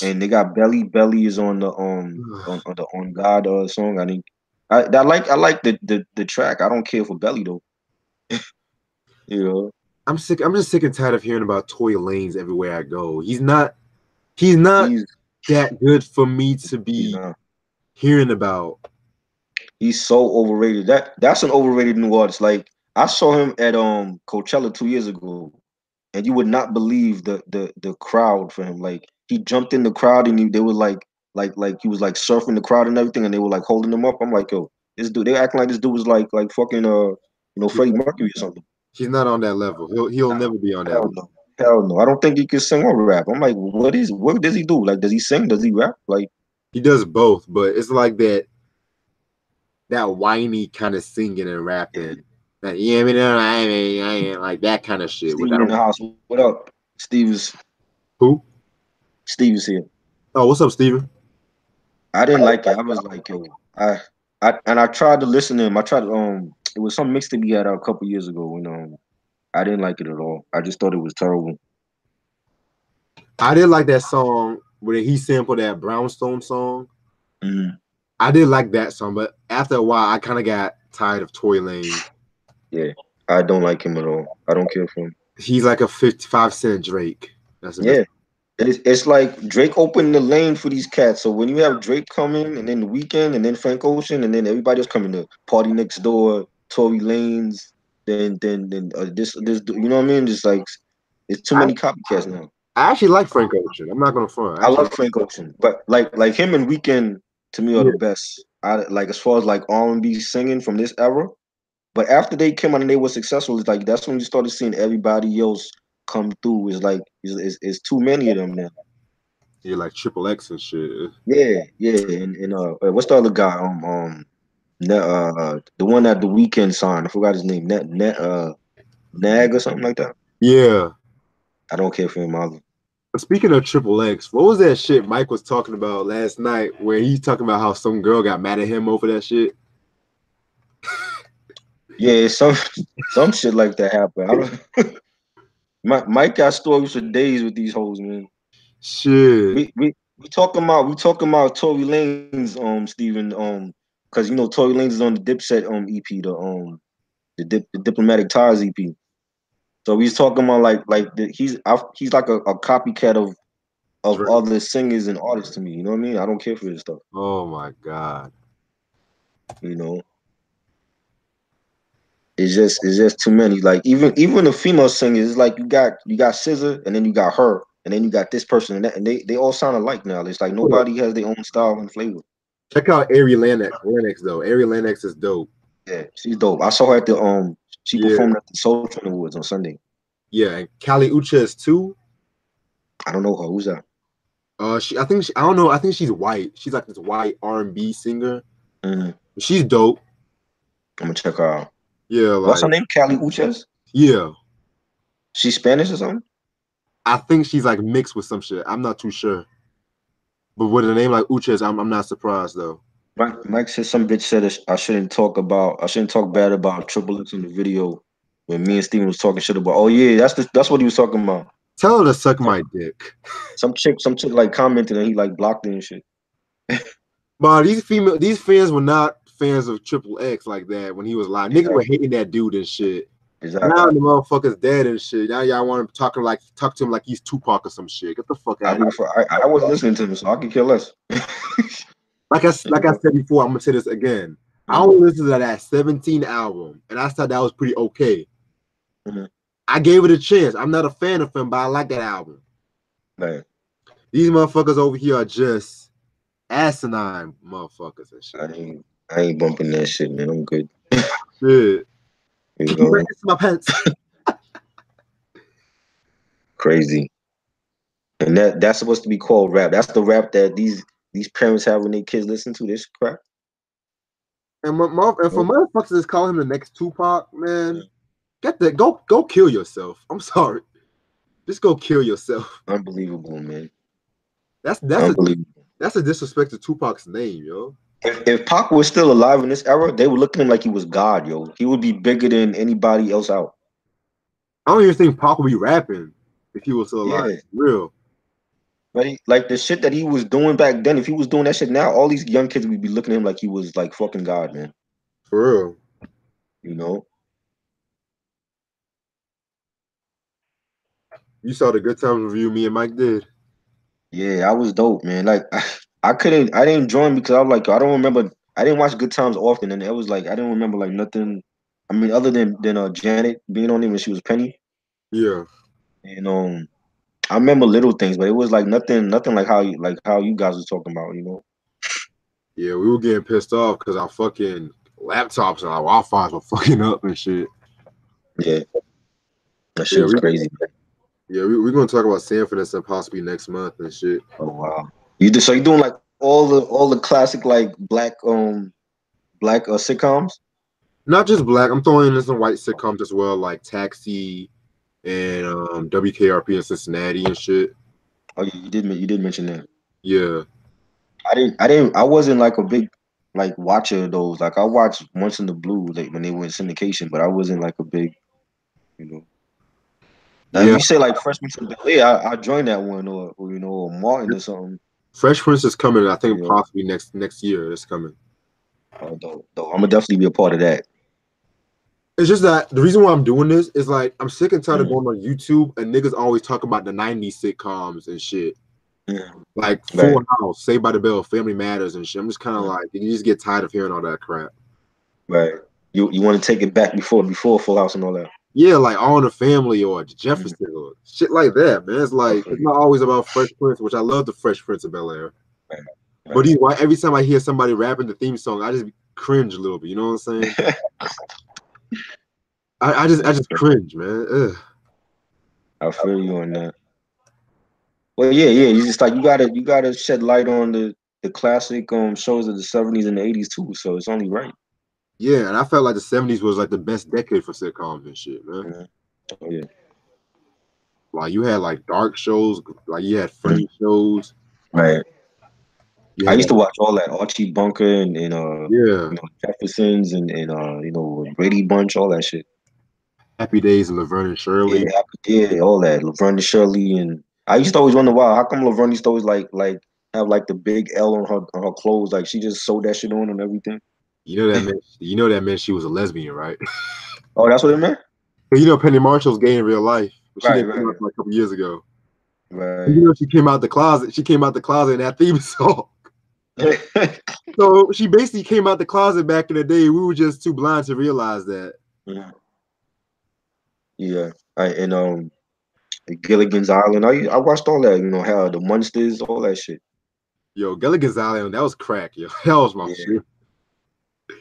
And they got Belly. Belly is on the on the On God song. I like the track. I don't care for Belly though. You know, I'm sick. I'm just sick and tired of hearing about Tory Lanez everywhere I go. He's not he's that good for me to he's be not. hearing about. He's so overrated. That's an overrated new artist. Like I saw him at Coachella 2 years ago, and you would not believe the crowd for him. Like he jumped in the crowd and they were like he was like surfing the crowd and everything, and they were like holding him up. I'm like, yo, this dude. They acting like this dude was like fucking Freddie Mercury or something. He's not on that level. He'll never be on that Hell level. no. Hell no. I don't think he can sing or rap. I'm like, what does he do? Like, does he sing? Does he rap? Like, He does both, but it's like that whiny kind of singing and yeah. rapping. That yeah, I mean, like that kind of shit. Which I Steven in don't. the house. What up? Who? Steve is here. Oh, what's up, Steven? I didn't like it. I was like, yo, I tried to listen to him. I tried it was some mixtape he had out a couple years ago, and I didn't like it at all. I just thought it was terrible. I did like that song where he sampled that Brownstone song. Mm-hmm. I did like that song, but after a while, I kind of got tired of Tory Lanez. Yeah. I don't like him at all. I don't care for him. He's like a 55 cent Drake. That's the best. Yeah. It's like Drake opened the lane for these cats. So when you have Drake coming, and then The Weeknd, and then Frank Ocean, and then everybody else coming to Party Next Door, Tory Lanez, then this you know what I mean? Just like it's too I, many copycats now. I actually like Frank Ocean. I'm not gonna front. I love Frank Ocean, but like him and Weeknd to me are Yeah, the best. I like as far as like R&B singing from this era. But after they came out and they were successful, it's like that's when you started seeing everybody else come through. It's like it's too many of them now. yeah, like Triple X and shit. Yeah, and what's the other guy? The one that the Weekend signed. I forgot his name. Nag or something like that. Yeah. I don't care for him either. But speaking of Triple X, what was that shit Mike was talking about last night where he's talking about how some girl got mad at him over that shit? Yeah, some shit like that happen. I don't. Mike got stories for days with these hoes, man. Shit. We talking about Tory Lanez, Steven, because you know Tory Lanez is on the Dipset EP, the Diplomatic Ties EP. So he's talking about he's like a copycat of Drake. other singers and artists to me. You know what I mean? I don't care for his stuff. Oh my God. You know, it's just too many. Like even the female singers, it's like you got SZA and then you got her and then you got this person and they all sound alike now. It's like Hold up. nobody has their own style and flavor. Check out Ari Lennox though. Ari Lennox is dope. Yeah, she's dope. I saw her at the she Yeah. performed at the Soul Train Awards on Sunday. Yeah. And Kali Uchis too. I don't know her. Who's that? I don't know. I think she's white. She's like this white R&B singer. Mm-hmm. She's dope. I'm gonna check her out. Yeah, What's her like name? Callie Uchez? yeah. She's Spanish or something? I think she's like mixed with some shit. I'm not too sure. But with a name like Uchis, I'm not surprised though. Mike said some bitch said I shouldn't talk bad about Triple X in the video when me and Steven was talking shit about. Oh yeah, that's what he was talking about. Tell her to suck Some, my dick. some chick like commented and he like blocked it and shit. But these fans were not fans of Triple X like that when he was live. Niggas were Exactly. hating that dude and shit. Exactly. Now the motherfucker's dead and shit. Now y'all want to talk to him like he's Tupac or some shit. Get the fuck I out of mean, here. I wasn't listening to him, so I could care less. Like I said before, I'm gonna say this again. I only listened to that 17 album, and I thought that was pretty okay. Mm-hmm. I gave it a chance. I'm not a fan of him, but I like that album. Man, These motherfuckers over here are just asinine motherfuckers and shit. I ain't bumping that shit, man. I'm good. Shit. You Keep my know, my pants. crazy. And that's supposed to be called rap. That's the rap that these parents have when their kids listen to this crap. And for Oh, motherfuckers that's calling him the next Tupac, man, go kill yourself. I'm sorry. Just go kill yourself. unbelievable, man. That's Unbelievable. a disrespect to Tupac's name, yo. If Pac was still alive in this era, they would look at him like he was God, yo. He would be bigger than anybody else out. I don't even think Pac would be rapping if he was still alive. Yeah. Real. Like the shit that he was doing back then, if he was doing that shit now, all these young kids would be looking at him like he was like fucking God, man. For real. You know? You saw the Good Times review me and Mike did. Yeah, I was dope, man. Like I didn't join because I was like, I don't remember. I didn't watch Good Times often, and it was like I didn't remember like nothing. I mean, other than Janet being on it when she was Penny, Yeah. and I remember little things, but it was like nothing like how you guys was talking about, you know. Yeah, we were getting pissed off because our fucking laptops and our Wi-Fi's were fucking up and shit. Yeah, that shit Yeah, was crazy. we're gonna talk about Sanford and stuff possibly next month and shit. Oh wow, so you doing like all the classic like black sitcoms? Not just black. I'm throwing in some white sitcoms as well, like Taxi and WKRP in Cincinnati and shit. Oh, you did mention that. Yeah. I wasn't like a big like watcher of those. Like I watched Once in the Blue like when they were in syndication, but I wasn't like a big, you know. Now if Yeah. you say like Fresh Prince of Bel-Air, I joined that one or or Martin or something. Fresh Prince is coming, I You think know, possibly next year it's coming. though I'm gonna definitely be a part of that. It's just that the reason why I'm doing this is like I'm sick and tired of Mm, going on YouTube and niggas always talk about the '90s sitcoms and shit. mm, Like right. Full House, Saved by the Bell, Family Matters, and shit. I'm just kind of Mm, like, you just get tired of hearing all that crap. right. You want to take it back before Full House and all that. Yeah, like All in the Family or Mm, Jefferson or shit like that, man. It's I like feel it's you. not always about Fresh Prince, which I love the Fresh Prince of Bel-Air. Right. But Right. every time I hear somebody rapping the theme song, I just cringe a little bit. You know what I'm saying? I Yeah, just cringe, man. Ugh. I feel you on that. Well, yeah. You just like you gotta shed light on the classic shows of the '70s and the '80s too. So it's only right. Yeah, and I felt like the '70s was like the best decade for sitcoms and shit, man. Mhm. Oh yeah. Like you had like dark shows, like you had Mhm. funny shows. Right. You I had used to watch all that Archie Bunker and yeah, Jeffersons and Brady Bunch, all that shit. Happy Days and Laverne and Yeah, Shirley. all that. Laverne and Shirley, and I used to always wonder why. How come Laverne used to always have like the big L on her clothes? Like she just sewed that shit on and everything. You know that meant she was a lesbian, right? Oh, that's what it meant. You know Penny Marshall's gay in real life, but she Right, didn't come out right, like a couple years ago. And right. you know she came out the closet. She came out the closet in that theme song. So she basically came out the closet back in the day. We were just too blind to realize that. Mhm. Yeah, and Gilligan's Island. I watched all that. How the Munsters, all that shit. Yo, Gilligan's Island, that was crack, yo. That was my Yeah, shit.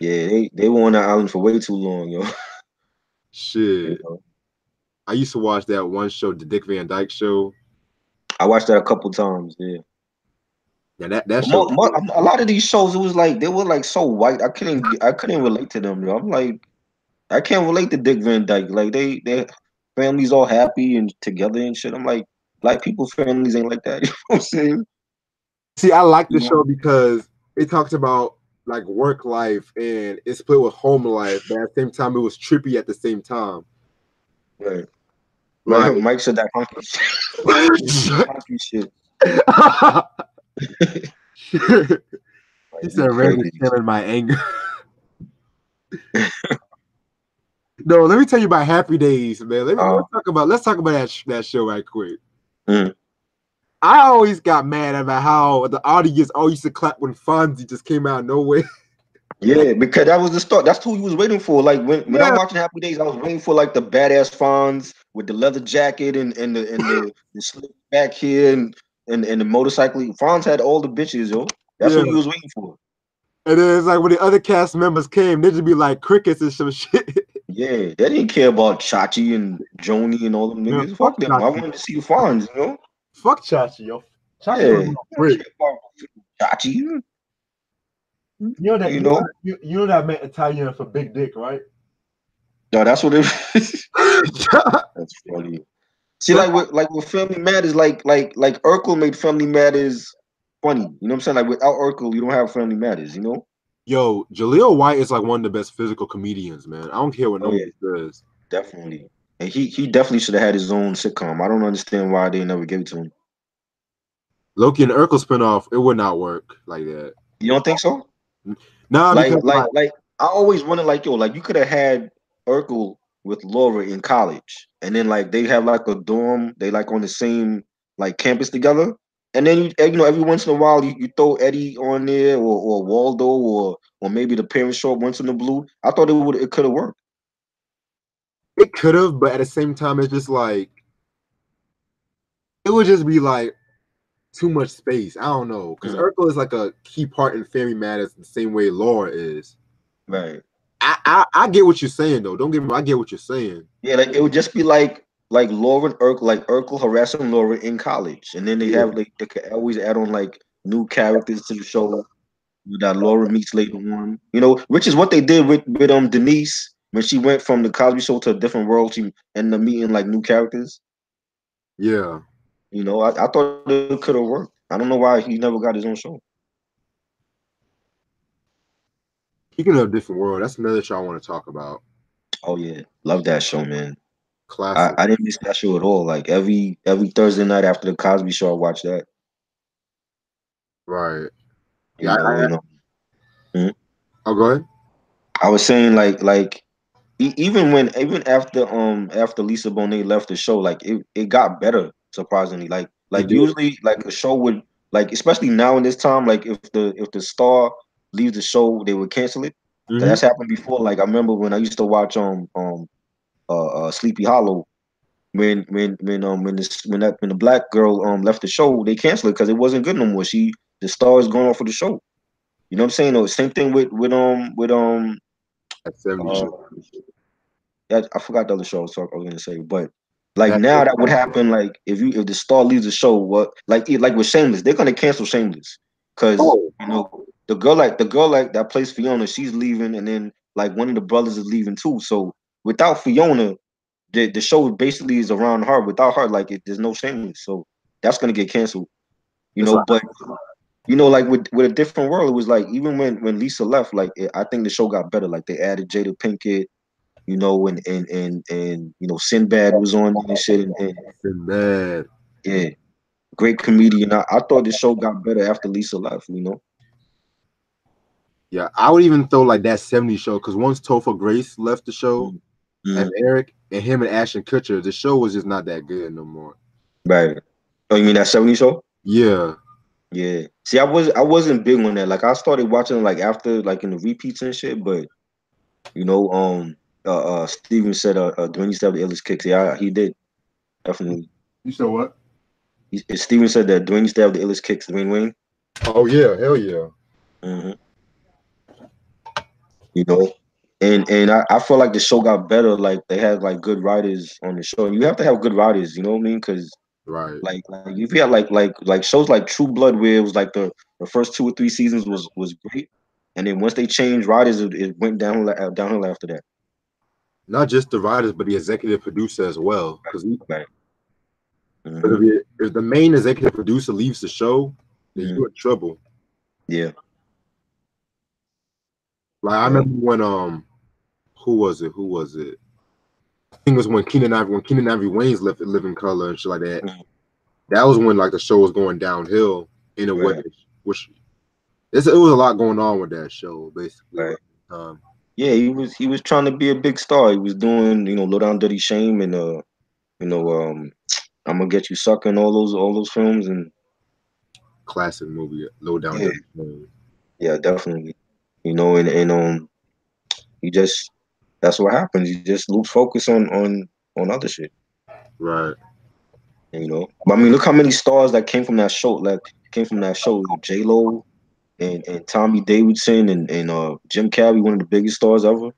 yeah. They were on that island for way too long, yo. You Shit. know, I used to watch that one show, the Dick Van Dyke Show. I watched that a couple times. Yeah. Yeah, that But show was good. a lot of these shows, it was like they were like so white. I couldn't relate to them. Yo. I'm like, I can't relate to Dick Van Dyke. Like they families all happy and together and shit. I'm like, black people's families ain't like that. You know what I'm saying? See, I like You the know? show because it talks about like work life and it split with home life, but at the same time, it was trippy at the same time. Right. Like, Mike said that hunky shit. Hunky shit. Like, he you said, "Randy crazy. killing my anger." No, let me tell you about Happy Days, man. Uh, Let's talk about that show right quick. mm. I always got mad about how the audience always used to clap when Fonzie just came out of nowhere. Yeah, because that was the start. That's who you was waiting for. Like when I'm Yeah, watching Happy Days, I was waiting for like the badass Fonz with the leather jacket and the slick back here and the motorcycle. Fonz had all the bitches, yo. That's yeah. who you was waiting for. And then it's like when the other cast members came, they just be like crickets and some shit. Yeah, they didn't care about Chachi and Joni and all them Man, niggas. fuck Fuck them. I Chachi. wanted to see the Fonz, you know? Fuck Chachi, yo. Chachi Yeah, was I my don't freak. care about Chachi. You know that You know? you know that meant Italian for big dick, right? No, that's what it is. That's funny. See, But like with Family Matters, like Urkel made Family Matters funny. You know what I'm saying? Like without Urkel, you don't have Family Matters. You know? yo, Jaleel White is like one of the best physical comedians, man. I don't care what Oh yeah, nobody says. definitely. And he definitely should have had his own sitcom. I don't understand why they never gave it to him. Loki and Urkel spinoff, it would not work like that. You don't think so? Nah, Like because like like I always wonder like yo, like you could have had Urkel with Laura in college, and then like they have like a dorm, they like on the same like campus together. And then every once in a while you throw Eddie on there or Waldo or maybe the parent show up once in the blue. I thought it could have worked. it could have, but at the same time, it's just like it would just be like too much space. I don't know, because Mm, Urkel is like a key part in Family Matters the same way Laura is. right. I get what you're saying though. Don't get me wrong, I get what you're saying. Yeah, like it would just be like Lauren Urkel, like Urkel harassing Laura in college, and then they Yeah, have like they could always add on like new characters to the show that Laura meets later on. Which is what they did with Denise when she went from the Cosby Show to a different world. She ended up meeting like new characters. yeah. I thought it could have worked. I don't know why he never got his own show. Speaking of different world, that's another show I want to talk about. Oh yeah, love that show, man. I, Classic, I didn't miss that show at all. Like every Thursday night after the Cosby Show, I watch that. right? You Yeah, know, you know. Mhm. I'll go ahead. I was saying like even after Lisa Bonet left the show, like it got better surprisingly. It Like did. usually like a show would like especially now in this time like if the star leaves the show they would cancel it. 'Cause Mm-hmm. that's happened before. Like I remember when I used to watch Sleepy Hollow when the black girl left the show they canceled it because it wasn't good no more. The star is going off for the show. You know what I'm saying? Though same thing with That 70 uh show. yeah, I forgot the other show I was gonna say, but like That now that would happen. Like if the star leaves the show, what like with Shameless, they're gonna cancel Shameless because oh, the girl like that plays Fiona, she's leaving, and then like one of the brothers is leaving too. So without Fiona, the show basically is around her. Without her, like there's no Shameless, so that's gonna get canceled. You it's know, like but like with a different world, it was like even when Lisa left, like I think the show got better. Like they added Jada Pinkett, and Sinbad was on and shit, and bad. yeah, great comedian. I thought the show got better after Lisa left. Yeah, I would even throw like that 70 show because once Topher Grace left the show Mm-hmm. as Eric and him and Ashton Kutcher, the show was just not that good no more. Right. Oh, you mean that 70 show? Yeah, Yeah. See, I wasn't big on that. Like I started watching like after like in the repeats and shit, but you know, Steven said Dwayne used to have the illest kicks. Yeah, he did. Definitely. you said what? Steven said that Dwayne used to have the illest kicks, Dwayne Wayne. Oh yeah, hell yeah. hmm You know, and I feel like the show got better. Like they had like good writers on the show. You have to have good writers. You know what I mean? Because Right. like if you had like shows like True Blood, where it was like the first 2 or 3 seasons was great, and then once they changed writers, it went downhill after that. Not just the writers, but the executive producer as well. Because Right. if, hmm if the main executive producer leaves the show, then hmm you're in trouble. Yeah. Like I Yeah. remember when who was it? Who was it? I think it was when Keenan Ivory Wayne's left Living Color and shit like that. Mhm. That was when like the show was going downhill in a way, Right. which it was a lot going on with that show basically. Right. Um, Yeah, he was trying to be a big star. He was doing Low Down Dirty Shame and you know I'm Gonna Get You Sucker and all those films and classic movie, Low Down yeah, Dirty Shame. yeah, definitely. And he just that's what happens. You just lose focus on other shit. Right. But I mean, look how many stars that came from that show. Like came from that show. J Lo and Tommy Davidson and Jim Carrey, one of the biggest stars ever.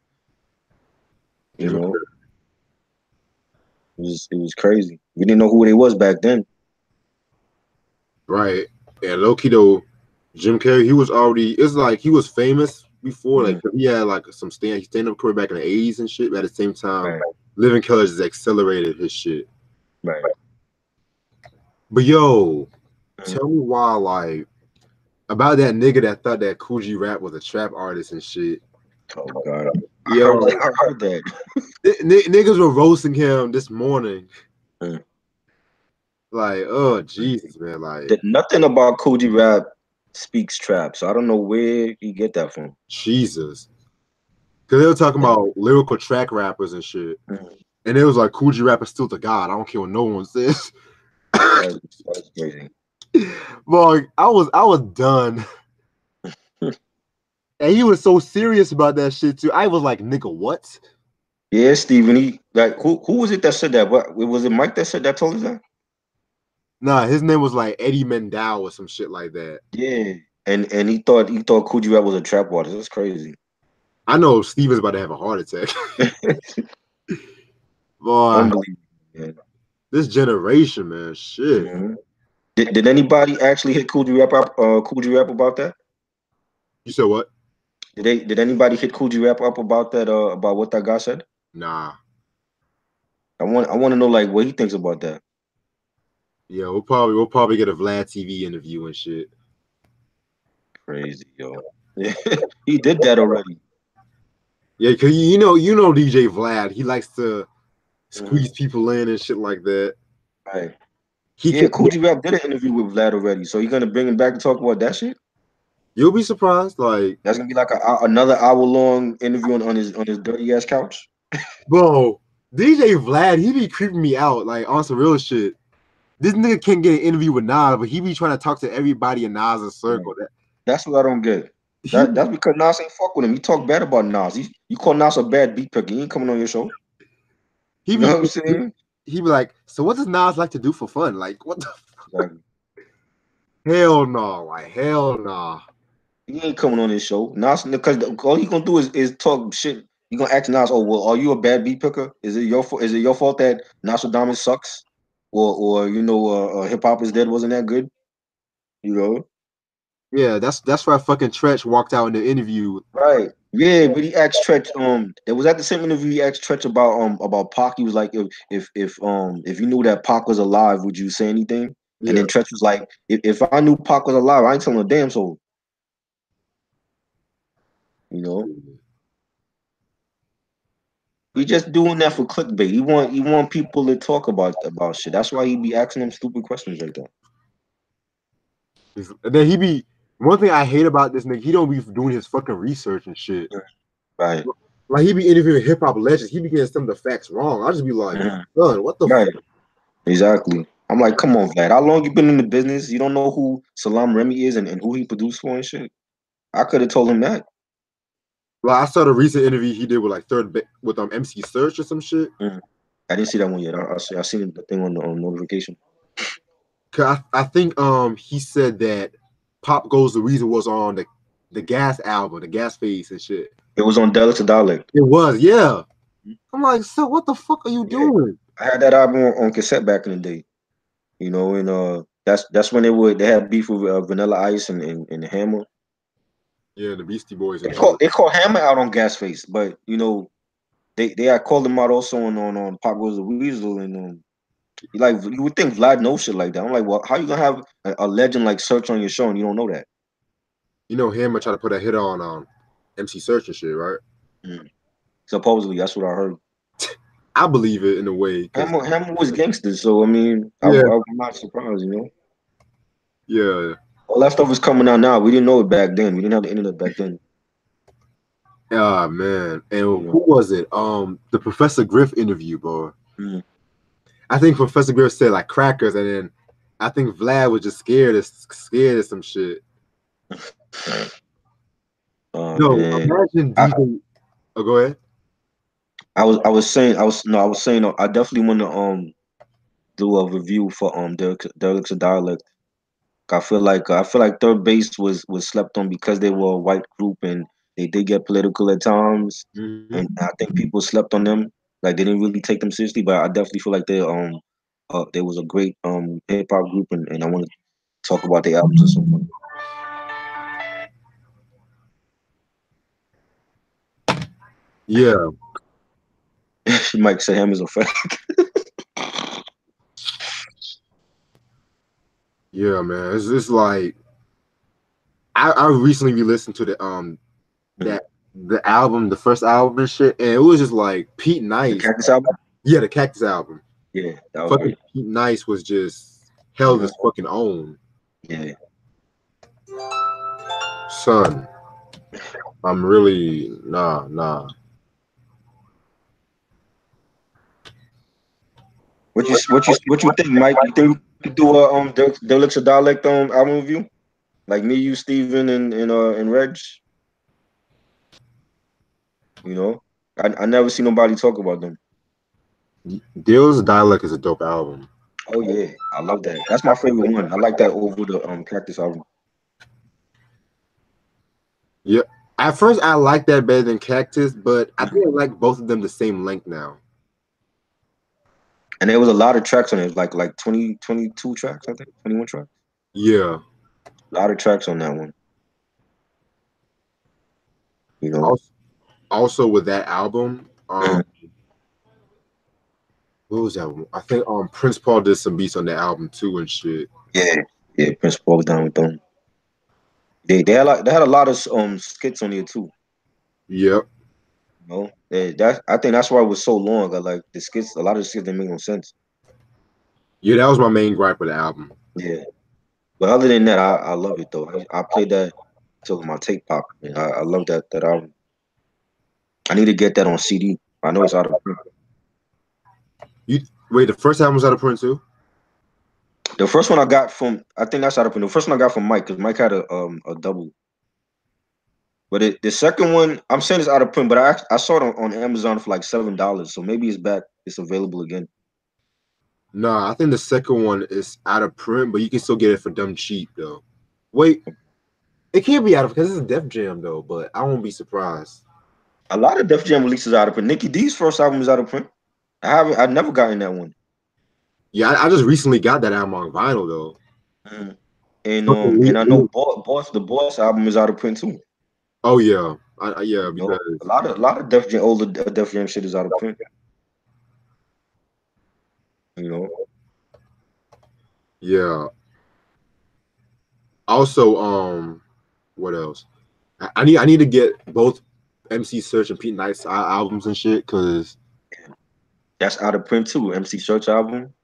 You Jim know, it was crazy. We didn't know who they was back then. Right. And low key though, Jim Carrey, he was already. It's like he was famous before. Like Mhm. he had like some stand up career back in the '80s and shit. But at the same time, Right, Living Color just accelerated his shit. right. But yo, Mhm. tell me why like about that nigga that thought that Coogee Rap was a trap artist and shit. Oh God, I Yo, heard, I heard that. niggas were roasting him this morning. Mhm. Like, oh Jesus, man. Like, Nothing about Coogee Rap speaks trap, so I don't know where he get that from. Jesus. Cause they were talking about lyrical track rappers and shit. Mhm. And it was like Coogee Rap is still the god. I don't care what no one says. That's crazy. Boy, I was done. And he was so serious about that shit too. I was like, nigga, what? Yeah, Steven. He like who was it that said that? What was it? Mike that said that told us that? Nah, his name was like Eddie Mendal or some shit like that. Yeah, and he thought Coogee Rap was a trap artist. That's crazy. I know Steven's about to have a heart attack. Boy, Unbelievable. Man. this generation, man, shit. Mhm. Did anybody actually hit Coogee Rap about that? You said what? Did anybody hit Coogee Rap up about that? About what that guy said? Nah. I want to know like what he thinks about that. Yeah, we'll probably get a Vlad TV interview and shit. Crazy, yo. He did that already. Yeah, cause you know DJ Vlad, he likes to Mhm. squeeze people in and shit like that. Right. He Yeah, could. Coogee Rap did an interview with Vlad already. So you gonna bring him back to talk about that shit? You'll be surprised. Like, That's gonna be like another hour long interview on his dirty ass couch. Bro, DJ Vlad, he be creeping me out, like on some real shit. This nigga can't get an interview with Nas, but he be trying to talk to everybody in Nas' circle. That's what I don't get. He That's because Nas ain't fuck with him. You talk bad about Nas. You call Nas a bad beat picker. He ain't coming on your show. he You know be what I'm saying? he be like, so what does Nas like to do for fun? Like, what the Exactly. hell no, like hell no. He ain't coming on his show. Nas, because all he gonna do is talk shit. You gonna ask Nas, oh well, are you a bad beat picker? Is it your fault? Is it your fault that Nostradamus sucks? Or hip hop is dead wasn't that good? You know? Yeah, that's why fucking Tretch walked out in the interview. Right. Yeah, but he asked Tretch, it was at the same interview he asked Tretch about Pac. He was like, if you knew that Pac was alive, would you say anything? And Yeah, then Tretch was like, if I knew Pac was alive, I ain't telling a damn soul. You know? He just doing that for clickbait. He want people to talk about shit. That's why he be asking them stupid questions like that. and then he be one thing I hate about this nigga. He don't be doing his fucking research and shit. Right. Like he be interviewing hip hop legends. He be getting some of the facts wrong. I just be like, Mhm. son, what the Right. fuck? Exactly. I'm like, come on, Vlad. How long you been in the business? You don't know who Salam Remy is and who he produced for and shit? I could have told him that. Well, I saw the recent interview he did with like with MC Search or some shit. Mhm. I didn't see that one yet. I seen the thing on the notification. Cause I think he said that Pop Goes the Reason was on the Gas album, the Gas Phase and shit. It was on Delicate Dialect. It was, yeah. I'm like, so what the fuck are you Yeah. doing? I had that album on cassette back in the day. You know, and that's when they had beef with Vanilla Ice and Hammer. Yeah, the Beastie Boys They and shit. called Hammer out on Gasface, but they had called him out also on Pop Goes the Weasel, and you would think Vlad knows shit like that. I'm like, well, how you gonna have a legend like Search on your show and you don't know that? You know, Hammer tried to put a hit on MC Search and shit, right? Mm. Supposedly, that's what I heard. I believe it in a way, because Hammer was gangster, so I mean, yeah, I'm not surprised, you know. yeah. All that stuff is coming out now. We didn't know it back then. We didn't have the internet back then. Ah man. And You who know. was it? The Professor Griff interview, bro. Mm. I think Professor Griff said like crackers, and then I think Vlad was just scared of some shit. Oh No, man, imagine I, DJ. Oh, go ahead. I was saying I definitely want to do a review for Derek's Dialect. I feel like Third Base was slept on because they were a white group and they did get political at times, and Mm-hmm. I think people slept on them. Like they didn't really take them seriously, but I definitely feel like they was a great hip hop group, and I want to talk about their albums at some point. Yeah, She might say him as a fact. yeah, man. It's like I recently re-listened to the album, the first album and shit, and it was just like Pete The Nice. Cactus album. Yeah, the Cactus album. Yeah, that was Fucking great. Pete Nice was just held Uh-huh. his fucking own. Yeah. Son, I'm really nah. What you think, Mike? You think we could do a Deluxe Dialect album review? Like me, you, Steven, and Reg. You know, I never see nobody talk about them. Dill's Dialect is a dope album. Oh yeah, I love that. That's my favorite one. I like that over the Cactus album. Yeah. At first I liked that better than Cactus, but I Mhm. think I like both of them the same length now. And there was a lot of tracks on it, like 20, 22 tracks, I think, 21 tracks. Yeah. A lot of tracks on that one. You know. Also with that album, Mhm. what was that one? I think Prince Paul did some beats on that album too and shit. Yeah, yeah. Prince Paul down with them. They had a lot of skits on here too. Yep. You know, that I think that's why it was so long. Like the skits, a lot of the skits didn't make no sense. Yeah, that was my main gripe with the album. Yeah, but other than that, I love it though. I played that till my tape pop. I love that album. I need to get that on CD. I know it's out of print. Wait, the first album was out of print too? The first one I got from, I think that's out of print. The first one I got from Mike, because Mike had a double. But the second one, I'm saying it's out of print, but I saw it on Amazon for like $7, so maybe it's back. It's available again. Nah, I think the second one is out of print, but you can still get it for dumb cheap though. Wait, it can't be out of because it's a Def Jam though, but I won't be surprised. A lot of Def Jam releases out of print. Nicki D's first album is out of print. I've never gotten that one. Yeah, I just recently got that album on vinyl though. Mm. And I know the Boss album is out of print too. Oh yeah, yeah, You because know, a lot of Def Jam, older Def Jam shit is out of print. You know. yeah. Also, what else? I need to get both MC Search and Pete Nice albums and shit because That's out of print too. MC Search album.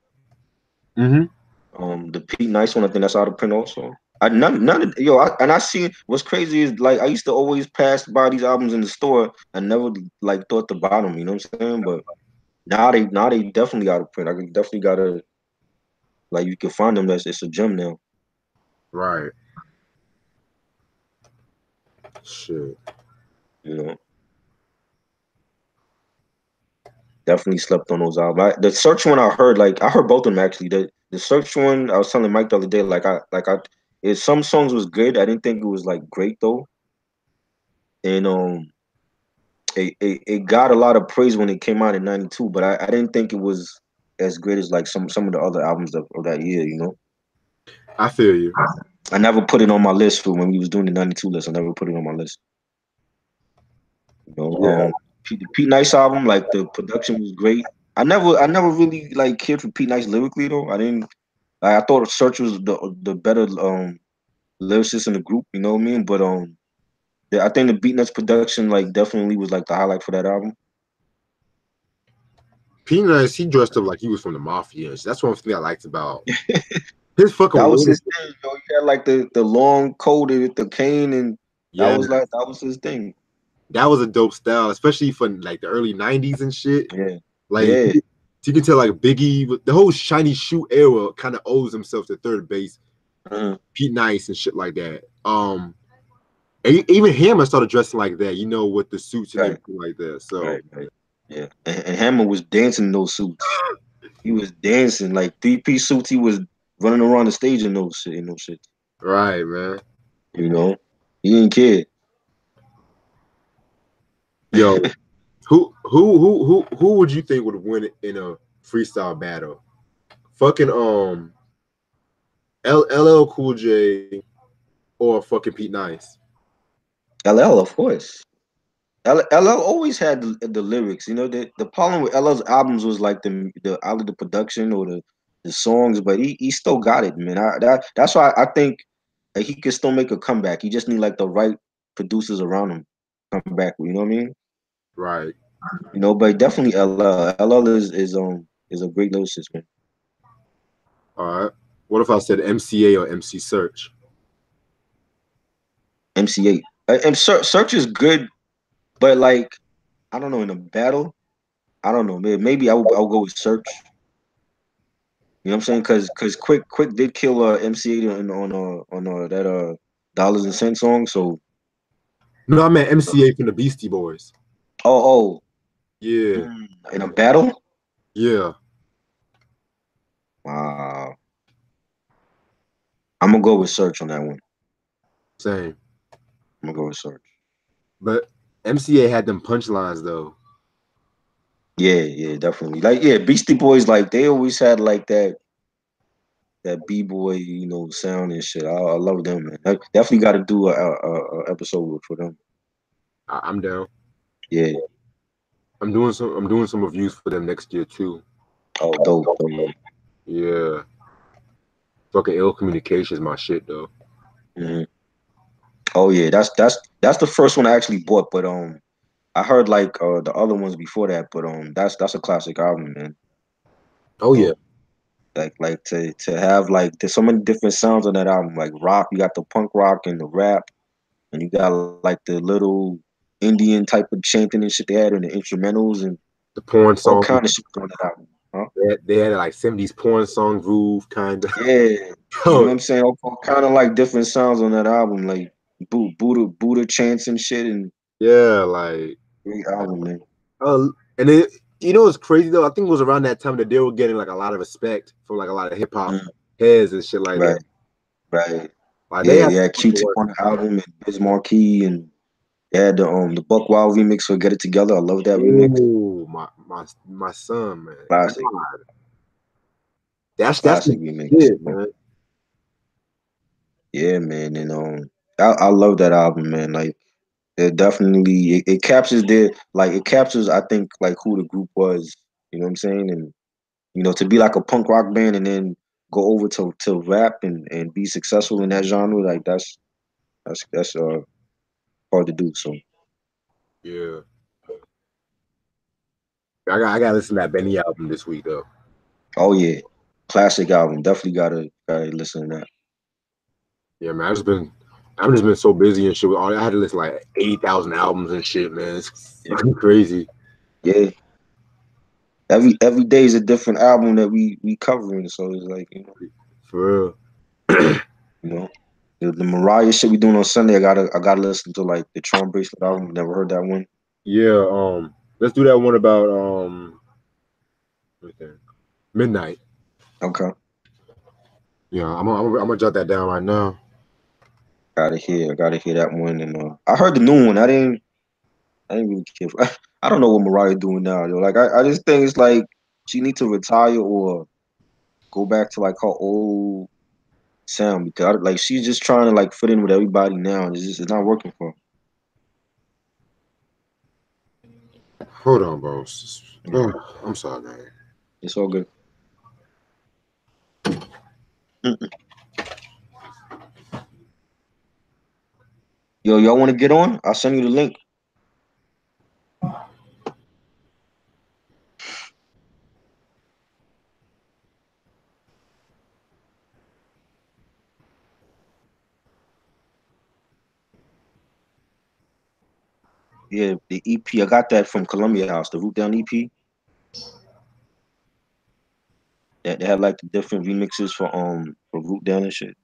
Mm-hmm. The Pete Nice one, I think that's out of print also. None of I see what's crazy is like I used to always pass by these albums in the store. I never like thought to buy them, you know what I'm saying? But now they definitely out of print. I definitely gotta like you can find them. It's a gem now. Right. Shit. You know. Definitely slept on those albums. The Search one I heard both of them actually. The Search one I was telling Mike the other day some songs was good. I didn't think it was like great though. And it got a lot of praise when it came out in '92, but I didn't think it was as great as like some of the other albums of that year, you know. I feel you. I never put it on my list for when we was doing the '92 list. I never put it on my list. You know, Yeah. the Pete Nice album, like the production was great. I never really like cared for Pete Nice lyrically though. I didn't. I thought Search was the better lyricist in the group. You know what I mean? But I think the Beat Nuts production like definitely was like the highlight for that album. Pete Nice, he dressed up like he was from the mafia. That's one thing I liked about his fucking. That was his thing, yo. He had like the long coat with the cane, and yeah, that was his thing. that was a dope style, especially for like the early '90s and shit. Yeah, like yeah. you can tell like Biggie, the whole shiny shoe era kind of owes himself to third base, Pete Nice and shit like that. Even Hammer started dressing like that, you know, with the suits and everything like that. So right. Yeah, and Hammer was dancing in those suits. He was dancing like 3-piece suits. He was running around the stage in those shit. Right, man. You know, he didn't care. Yo, who would you think would win in a freestyle battle? Fucking LL Cool J or fucking Pete Nice? LL, of course. LL always had the lyrics. You know, the problem with LL's albums was like either the production or the songs, but he still got it, man. That's why I think like, he could still make a comeback. He just need like the right producers around him to come back. You know what I mean? Right. You know, but definitely LL. LL is a great lyricist, man. All right. What if I said MCA or MC Search? MCA. And Search is good, but like I don't know, in a battle, I don't know. Maybe I'll go with Search. You know what I'm saying? Because Quick did kill MCA on that Dollars and Cents song. So No, I meant MCA from the Beastie Boys. oh Yeah. In a battle. Yeah. Wow. I'm gonna go with Search on that one. Same. I'm gonna go with Search. But MCA had them punchlines though. Yeah, definitely. Like Beastie Boys, like they always had like that b-boy, you know, sound and shit. I love them, man. I definitely got to do a episode for them. I'm down. Yeah. I'm doing some reviews for them next year too. Oh, dope. Yeah. Yeah. Fucking ill communication is my shit though. Mm-hmm. Oh yeah, that's the first one I actually bought, but I heard like the other ones before that, but that's a classic album, man. Oh yeah. Like to have like there's so many different sounds on that album, like rock, you got the punk rock and the rap, and you got like the little Indian type of chanting and shit they had in the instrumentals, and The porn All song. kind of shit on that album. Huh? They had like 70s porn song groove kind of. Yeah. You know what I'm saying? All kind of like different sounds on that album, like Buddha chants and shit, and Yeah, like great album, man. and it, you know what's crazy though? I think it was around that time that they were getting like a lot of respect from like a lot of hip hop Mm, heads and shit like that. right, right. Like they Yeah, had yeah. Q-Tip on the album and Biz Markie, and they had the Buck Wild remix for "Get It Together." I love that remix. oh my son, man. Classic, That's classic the remix. shit, man. Yeah, man, and I love that album, man. Like, it definitely it captures it captures, I think, like who the group was. You know what I'm saying? And to be like a punk rock band and then go over to rap and be successful in that genre, like that's hard to do. So, Yeah. I gotta listen to that Benny album this week though. oh yeah, classic album. Definitely gotta listen to that. Yeah, man. I've just been so busy and shit. I had to listen to like 80,000 albums and shit, man. It's Yeah, crazy. yeah. Every day is a different album that we covering. So it's like For you know the Mariah shit we doing on Sunday. I gotta listen to like the Charm Bracelet album. Never heard that one. yeah, let's do that one about what the- midnight. Okay, Yeah, I'm gonna jot that down right now. gotta hear that one. And I heard the new one. I didn't really care. I don't know what Mariah doing now, yo. Like I just think it's like she needs to retire or go back to like her old sound because like she's just trying to like fit in with everybody now, and it's not working for her. Hold on, bro. Yeah, Oh, I'm sorry, man. it's all good. Mm-mm. Yo, y'all want to get on? I'll send you the link. Yeah, the EP. I got that from Columbia House, the Root Down EP. That they have like the different remixes for Root Down and shit.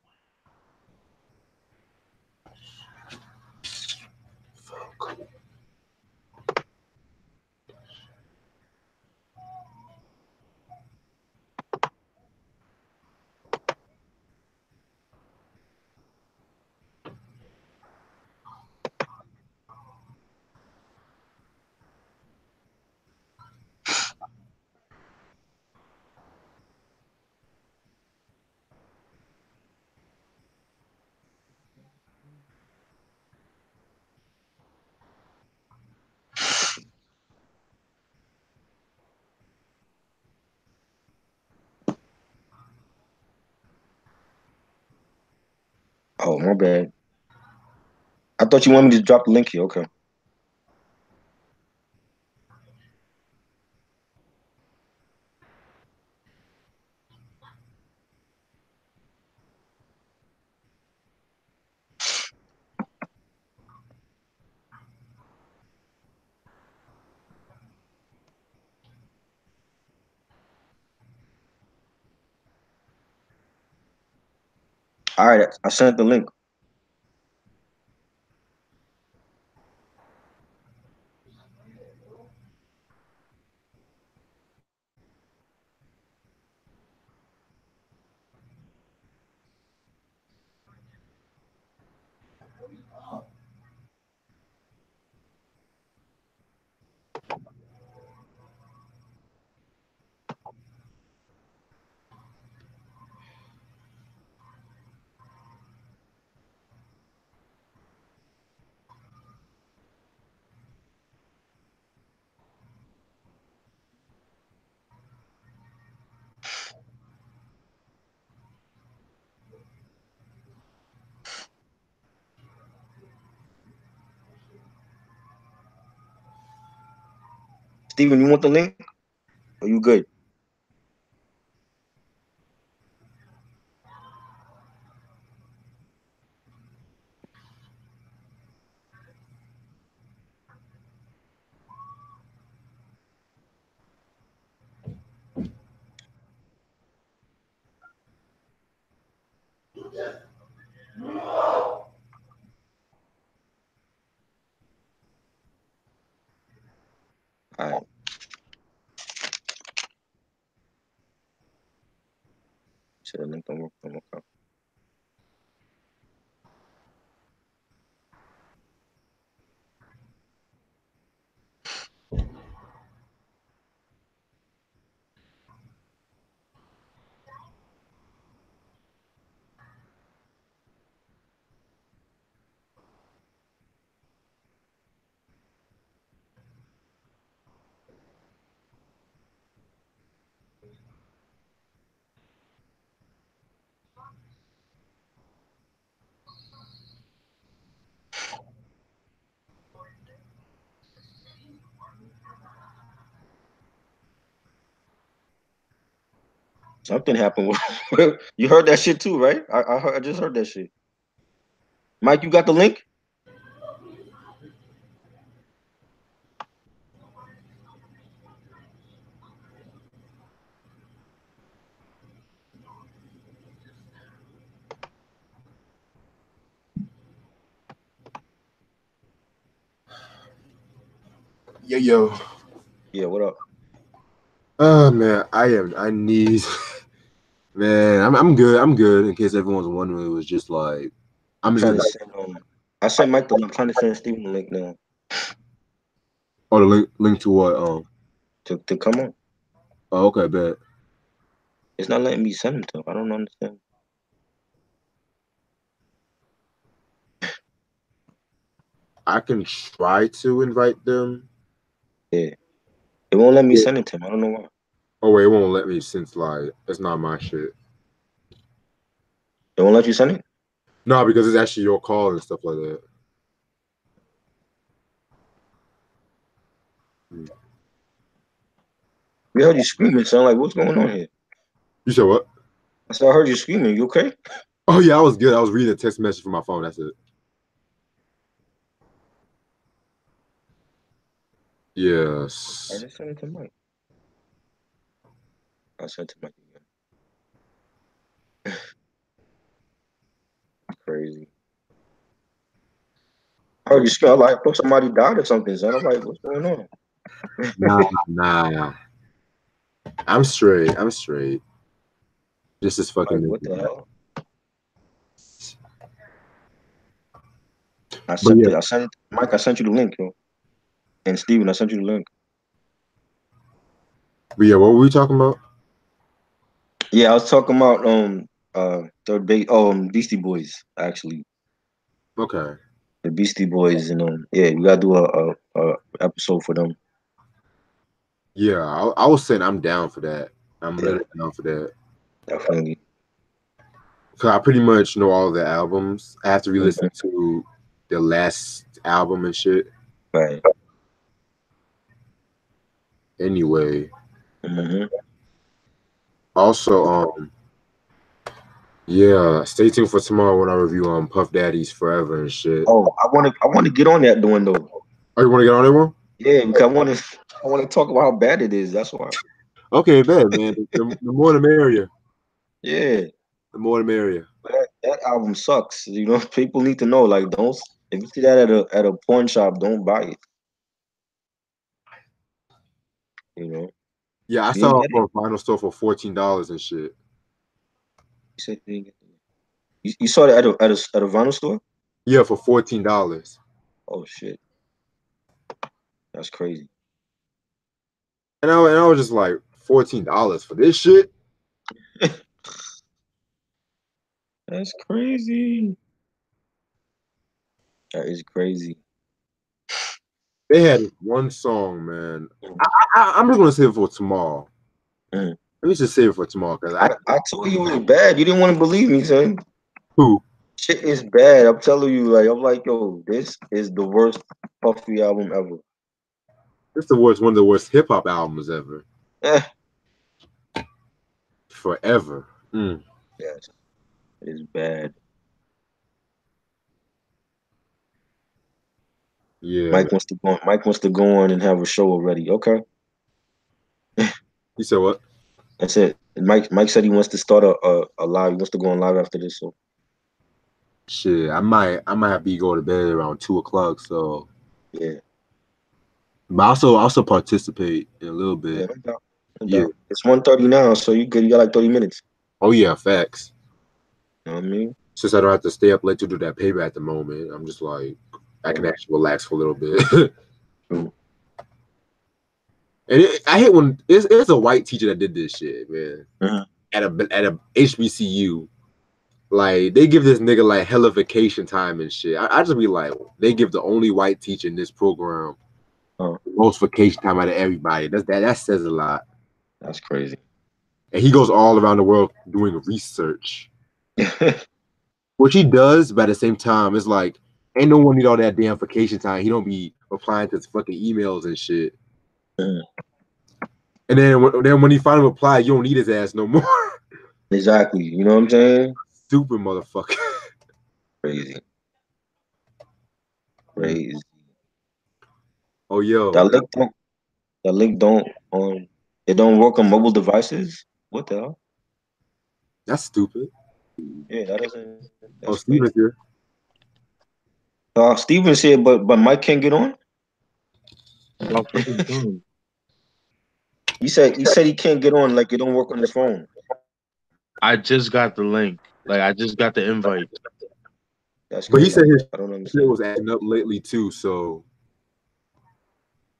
Oh my bad. I thought you wanted me to drop the link here. Okay. All right, I sent the link. Steven, you want the link? Are you good? All right. So the link don't work. Okay. Something happened. You heard that shit too, right? I just heard that shit. Mike, you got the link? Yo. Yeah, what up? Oh man, I need man, I'm good. I'm good. In case everyone's wondering, it was just like I'm just Trying to gonna send I sent Mike the link. I'm trying to send Steven the link now. oh the link to what To come on. oh okay, bet. It's not letting me send him to him. I don't understand. I can try to invite them. Yeah. It won't let me send it to him. I don't know why. Oh wait, it won't let me since like it's not my shit. It won't let you send it? No, because it's actually your call and stuff like that. We heard you screaming, son. Like, what's going on here? You said what? I said, I heard you screaming. You okay? Oh yeah, I was good. I was reading a text message from my phone. That's it. Yes. I just sent it to Mike. I sent it to Mike again. Crazy. I heard you scream. I thought somebody died or something, son. I'm like, what's going on? Nah. I'm straight. I'm straight. This is fucking. Like, what the hell? I sent it. Mike, I sent you the link, yo. And Steven, I sent you the link. But yeah, what were we talking about? Yeah, I was talking about third base Beastie Boys, actually. Okay. The Beastie Boys, and yeah, we gotta do a episode for them. Yeah, I was saying I'm down for that. I'm literally down for that. Definitely. Cause I pretty much know all the albums. I have to re-listen to the last album and shit. Right. Anyway. Also, yeah, stay tuned for tomorrow when I review Puff Daddy's Forever and shit. Oh, I want to get on that doing though. Oh, you want to get on that one? Yeah, because I want to talk about how bad it is. That's why. Okay, bad man. The more the merrier. Yeah. The more the merrier. That album sucks. You know, people need to know. Like, don't if you see that at a pawn shop, don't buy it. You know. Yeah, I You didn't saw it get on it. Vinyl Store for $14 and shit. You said you didn't get it. You saw it at a vinyl store? Yeah, for $14. Oh shit, that's crazy. And I was just like, $14 for this shit? That's crazy. That is crazy. They had one song, man. I'm just gonna save it for tomorrow. Let me just save it for tomorrow because I told you it was bad. You didn't want to believe me, son. Who? Shit is bad. I'm telling you, like I'm like, yo, this is the worst Puffy album ever. It's one of the worst hip hop albums ever. Forever. Yes, it is bad. Yeah. Mike wants to go on and have a show already. Okay. You said what? That's it. And Mike said he wants to start a live. He wants to go on live after this. So Shit, I might have to go to bed around 2 o'clock. So Yeah. but also participate in a little bit. Yeah, no doubt. No Yeah. doubt. It's 1:30 now, so you got like 30 minutes. Oh yeah, facts. You know what I mean? Since I don't have to stay up late to do that paper at the moment, I'm just like I can actually relax for a little bit. True. And I hate when it's a white teacher that did this shit, man. Mhm. At a HBCU, like they give this nigga like hella vacation time and shit. I just be like, they give the only white teacher in this program Oh, the most vacation time out of everybody. That says a lot. that's crazy. And he goes all around the world doing research, which he does. But at the same time, it's like ain't no one need all that damn vacation time. He don't be replying to his fucking emails and shit. Mhm. And then when he finally reply, you don't need his ass no more. Exactly. You know what I'm saying? Stupid motherfucker. Crazy. Crazy. Oh yo, That link don't it don't work on mobile devices? What the hell? that's stupid. Yeah, that doesn't Oh, that's crazy. Steven's here. Steven's here, but Mike can't get on? Y'all fucking dumb. He said he can't get on, like it don't work on his phone. I just got the link. Like I just got the invite. That's But he crazy. said his I don't shit understand. was acting up lately too, so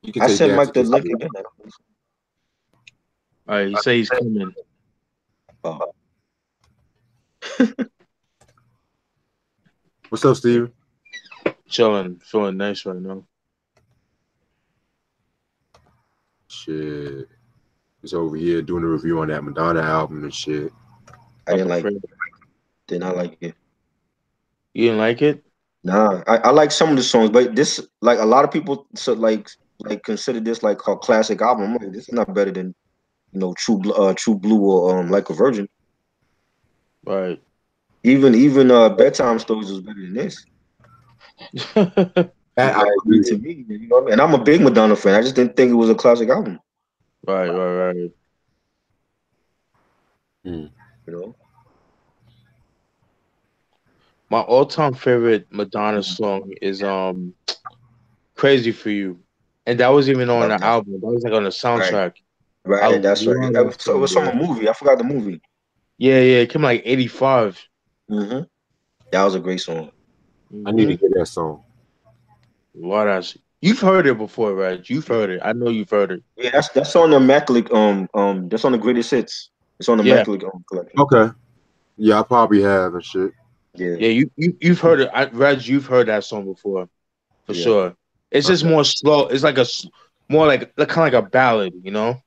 you can I take sent that. Mike the link again. I don't understand. All right, he say he's coming. Oh. What's up, Steven? Chilling, feeling nice right now. Shit. He's over here doing a review on that Madonna album and shit. I didn't like LikeAPrayer. did not like it. You didn't like it? Nah, I like some of the songs, but this like a lot of people consider this like a classic album. I'm like, this is not better than True Blue or Like a Virgin. Right. Even Bedtime Stories was better than this. That I Like, agree to with. me, you know what I mean? And I'm a big Madonna fan. I just didn't think it was a classic album. Right. You know? My all-time favorite Madonna song is "Crazy for You," and that was even on Love the that. album. That was like on the Right, soundtrack. I right. love That's right. that So it song, was from bro. a movie. I forgot the movie. Yeah. It came like '85. hmm That was a great song. I need to hear that song. What else? You've heard it before, right? You've heard it. I know you've heard it. Yeah, that's on the Immaculate. That's on the Greatest Hits. It's on the Yeah. Immaculate collection. Okay. Yeah, I probably have and shit. Yeah, Yeah, you've heard it. Reg, you've heard that song before, for yeah. sure. It's just Okay. more slow. It's like more like kind of like a ballad, you know.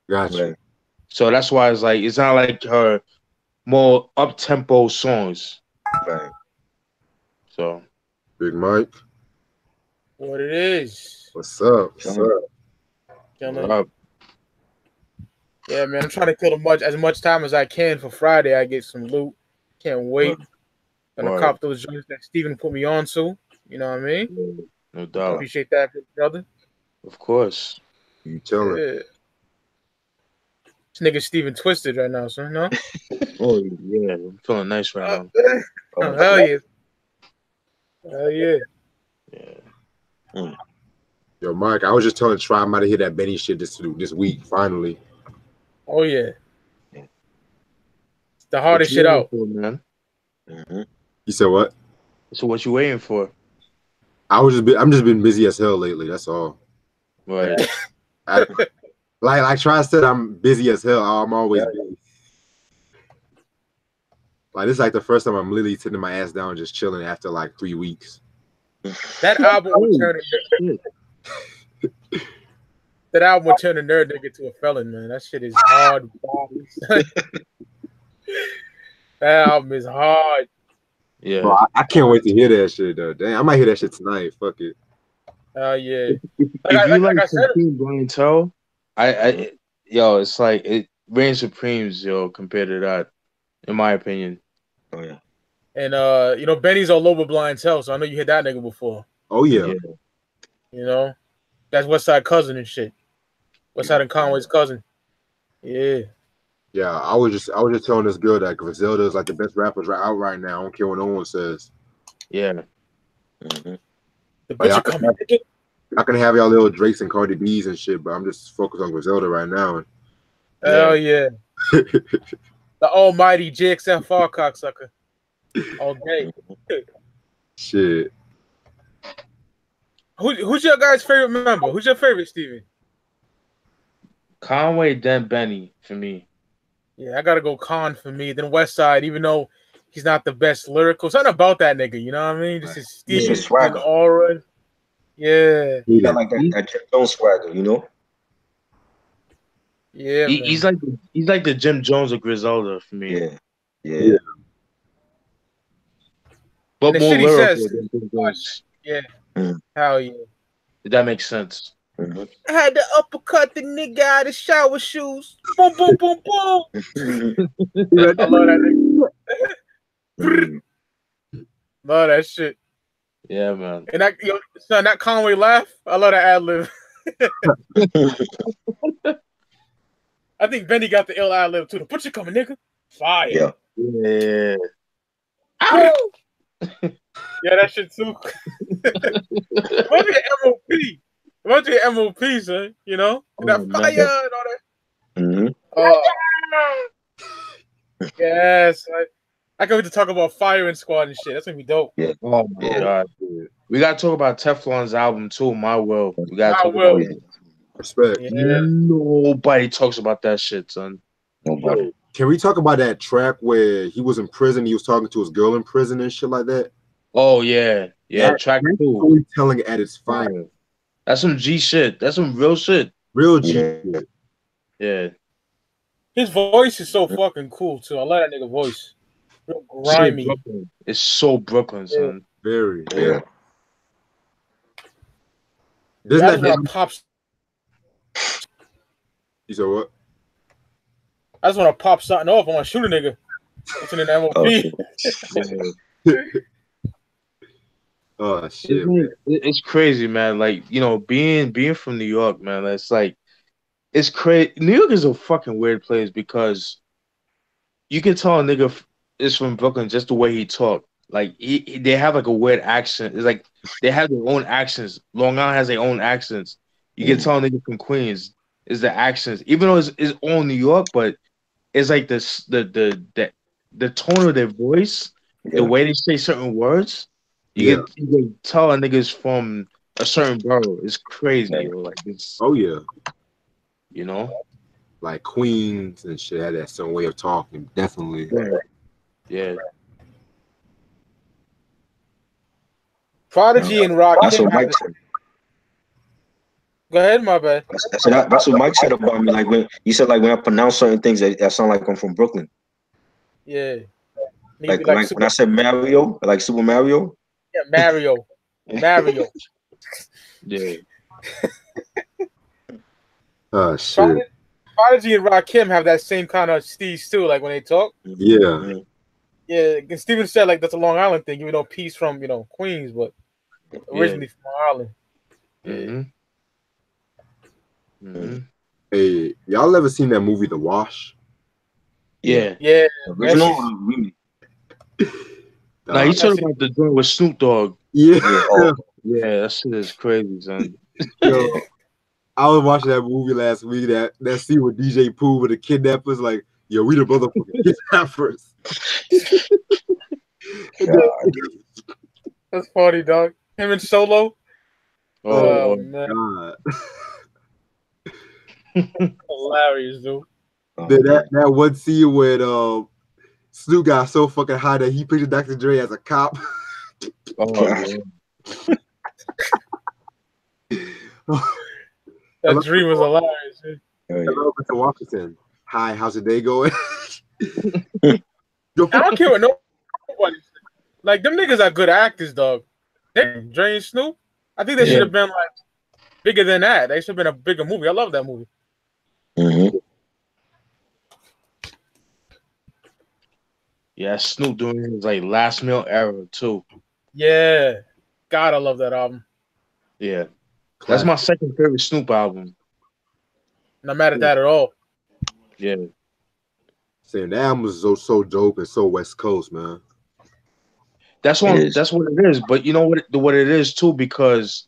Gotcha. Right. So that's why it's not like her more up tempo songs. Right. So Big Mike. What it is. What's up? What's Chilling. up? Chilling. what up? Yeah, man. I'm trying to kill as much time as I can for Friday. I get some loot. Can't wait. Gonna Word. cop those joints that Steven put me on to. You know what I mean? No doubt. Appreciate that, big brother. Of course. You telling? Yeah. This nigga Steven twisted right now, son. No? Oh yeah, I'm feeling nice right now. Oh, hell yeah. Hell yeah. Yeah. Yo, Mike, I was just telling Try I might have hit that Benny shit this week, finally. Oh yeah. It's the What hardest you shit waiting out. for, man? You said what? So what you waiting for? I'm just been busy as hell lately, that's all. Right. Like Try said, I'm busy as hell. I'm always busy. Like this is like the first time I'm literally sitting my ass down just chilling after like 3 weeks. That album would turn that album would turn a nerd nigga to a felon, man. That shit is hard. That album is hard. Yeah. Bro, I can't wait to hear that shit though. Damn, I might hear that shit tonight. Fuck it. Yeah. If you like Supreme Brian Tell, yo, it's like it reigns supremes, yo, compared to that, in my opinion. Oh yeah. And Benny's all over Blind Tell, so I know you hit that nigga before. Oh yeah. You know? That's Westside Cousin and shit. Westside and Conway's cousin. Yeah. Yeah, I was just telling this girl that Griselda is like the best rappers out right now. I don't care what no one says. Yeah. The Oh, bitch yeah, are coming. I can have y'all little Drakes and Cardi B's and shit, but I'm just focused on Griselda right now. Hell yeah. The almighty JXFR cocksucker. Okay. Shit. Who's your guys' favorite member? Who's your favorite, Steven? Conway, then Benny for me. Yeah, I gotta go Con for me. Then West Side, even though he's not the best lyrical. Something about that nigga, you know what I mean? Just his It's style his swagger. and aura. Yeah. He got like that Jim Jones swagger, you know? Yeah, man. He's like the Jim Jones of Griselda for me. Yeah. But And the more shit he lyrical says, than Jim Jones. yeah. Mm. Hell yeah. If that makes sense. Mhm. I had to uppercut the nigga out of shower shoes. Boom, boom, boom, boom. I love that nigga. Love that shit. Yeah, man. And that Conway laugh, I love that ad lib. I think Benny got the ill ad lib too. The butcher coming, nigga. Fire. Yeah. Yeah. Yeah, that shit too. What's your MOP? What's your MOP, son? You know? And that fire and all that. Yes. I can't wait to talk about Firing Squad and shit. That's gonna be dope. Yeah. Oh my god, dude. We gotta talk about Teflon's album too, My Will. We gotta talk about it. Respect. Yeah. Nobody talks about that shit, son. Nobody. Yo, can we talk about that track where he was in prison? He was talking to his girl in prison and shit like that. Oh yeah. Track 2. Storytelling at its finest. That's some G shit. That's some real shit. Real G shit. Yeah. His voice is so fucking cool too. I love that nigga voice. Real grimy. It's so Brooklyn, son. Very. Yeah. Doesn't That's that what pops. You said what? I just want to pop something off. I want to shoot a nigga. It's in an MOP. Oh shit. It's crazy, man. Like, you know, being from New York, man, it's like it's crazy. New York is a fucking weird place because you can tell a nigga is from Brooklyn just the way he talk. Like they have like a weird accent. It's like they have their own accents. Long Island has their own accents. You can tell a nigga from Queens is the accents, even though it's all New York, but it's like this the tone of their voice, the way they say certain words. You can tell a nigga's from a certain borough. It's crazy. Like it's you know, like Queens and shit had that certain way of talking. Definitely. Yeah. Prodigy and Rock. That's what Mike said. Go ahead, my bad. That's what Mike said about me. Like when he said, like when I pronounce certain things, that sound like I'm from Brooklyn. Yeah. Like when I said Mario, like Super Mario. Yeah, Mario. Yeah. Oh shit. Prodigy and Rakim have that same kind of steez too. Like when they talk. Yeah. Yeah. And Steven said like that's a Long Island thing, even though P's from Queens, but originally from Long Island. Hey, y'all ever seen that movie The Wash? Yeah. Original. Now you talking about the joint with Snoop Dogg? Yeah. Yeah, that shit is crazy, son. Yo, I was watching that movie last week. That scene with DJ Pooh with the kidnappers, like, yo, we the motherfucking kidnappers. That's funny, dog. Him and Solo. Oh man. God. Hilarious, dude. That one scene when Snoop got so fucking high that he pictured Dr. Dre as a cop. That dream was hilarious. Hello, Mr. Washington. Hi, how's your day going? I don't care what nobody says. Like, them niggas are good actors, dog. Dre and Snoop, I think they should have been, like, bigger than that. They should have been a bigger movie. I love that movie. Yeah, Snoop doing his, like, Last Meal era, too. Yeah. God, I love that album. Yeah. That's my second favorite Snoop album. Not mad at that at all. Yeah. Saying the album was so dope and so West Coast, man. That's It what is. that's what it is. But you know what it is too, because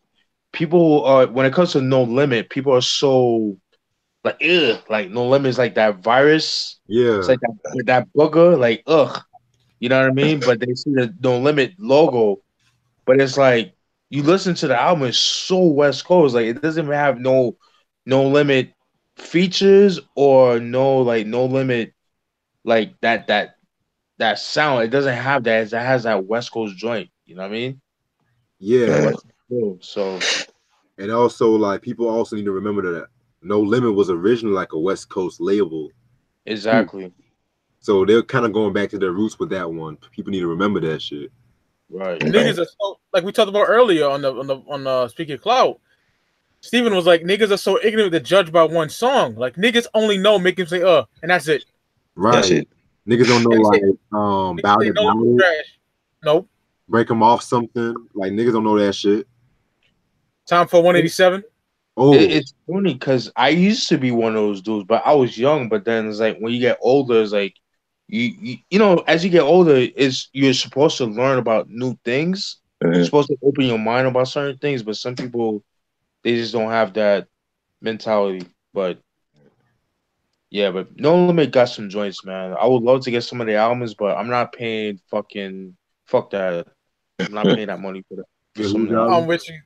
people are, when it comes to No Limit, people are so like, ugh, like No Limit is like that virus. It's Yeah. like that booger, like, ugh. You know what I mean? But they see the No Limit logo, but it's like you listen to the album, it's so West Coast. Like it doesn't even have No Limit features or No Limit like that sound. It doesn't have that. It has that West Coast joint. You know what I mean? That Yeah. West Coast feel. So And also, like, people also need to remember that No Limit was originally like a West Coast label too. exactly. So they're kind of going back to their roots with that one. People need to remember that shit. Right. Niggas are so, like we talked about earlier on the Speaking of Cloud. Steven was like, niggas are so ignorant to judge by one song. Like niggas only know make him say and that's it. That's Right. it. Niggas don't know Niggas say, like niggas say no Bout It, trash. Nope. break them off something. Like niggas don't know that shit. Time for 187. Oh, It's funny because I used to be one of those dudes, but I was young. But then it's like when you get older, it's like you know, as you get older, it's you're supposed to learn about new things. You're Mhm. supposed to open your mind about certain things, but some people they just don't have that mentality. But yeah, but No Limit got some joints, man. I would love to get some of the albums, but I'm not paying fuck that. I'm not paying that money for yeah, some of who's the out? albums. I'm with you.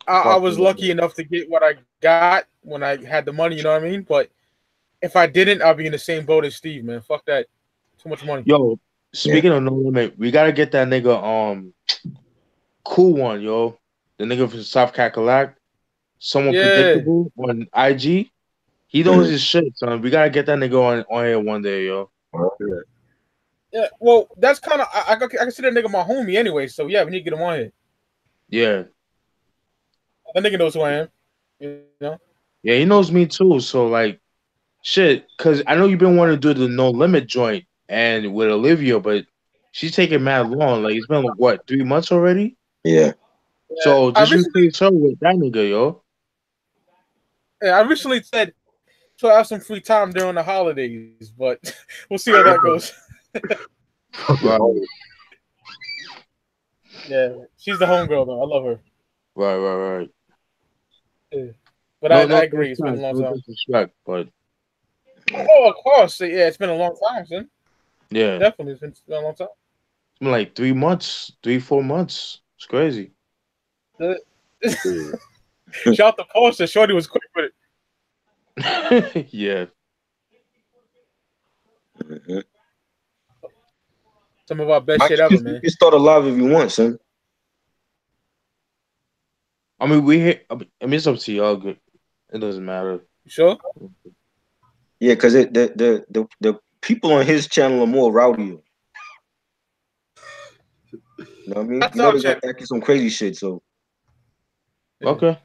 I Fuck was lucky that. enough to get what I got when I had the money, you know what I mean? But if I didn't, I'd be in the same boat as Steve, man. Fuck that. Too much money. Yo, Yeah. speaking of No Limit, we gotta get that nigga cool one, yo. The nigga from South Cackalack, someone Yeah. predictable on IG. He knows Mhm. his shit, son. We gotta get that nigga on here one day, yo. Yeah. Well, that's kind of I consider that nigga my homie anyway. So yeah, we need to get him on here. Yeah. That nigga knows who I am. You know. Yeah, he knows me too. So like shit, cause I know you've been wanting to do the No Limit joint and with Olivia, but she's taking mad long. Like it's been like, what, 3 months already? Yeah. Yeah. So just replace her with that nigga, yo. I recently said so I have some free time during the holidays, but we'll see how that goes. Fucking Right, home. Yeah, she's the homegirl though. I love her. right. Yeah. But No, I no agree. It's been a long no time. disrespect, but Oh, of course. Yeah, it's been a long time, son. yeah. Definitely, it's been a long time. It's been like 3 months, 4 months. It's crazy. Shout out to Porsche. Shorty was quick with it. Yeah. Mhm. Some of our best Mike, shit you ever, can, you man. can start a live if you want, son. I mean, it's up to y'all. Good. It doesn't matter. You sure? Yeah, because the people on his channel are more rowdy. You know what I mean? That's You know our they got channel. acting some crazy shit, so Yeah. Okay.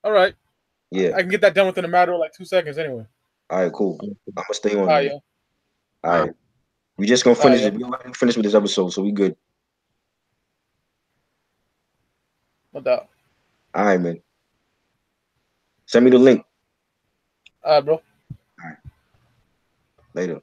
All right. yeah. I can get that done within a matter of like 2 seconds anyway. All right, cool. I'm gonna stay on. All right, Man. yo. All right. We just gonna All right, finish yo. it. We already finished with this episode, so we good. No doubt. All right, man. Send me the link. All right, bro. Later.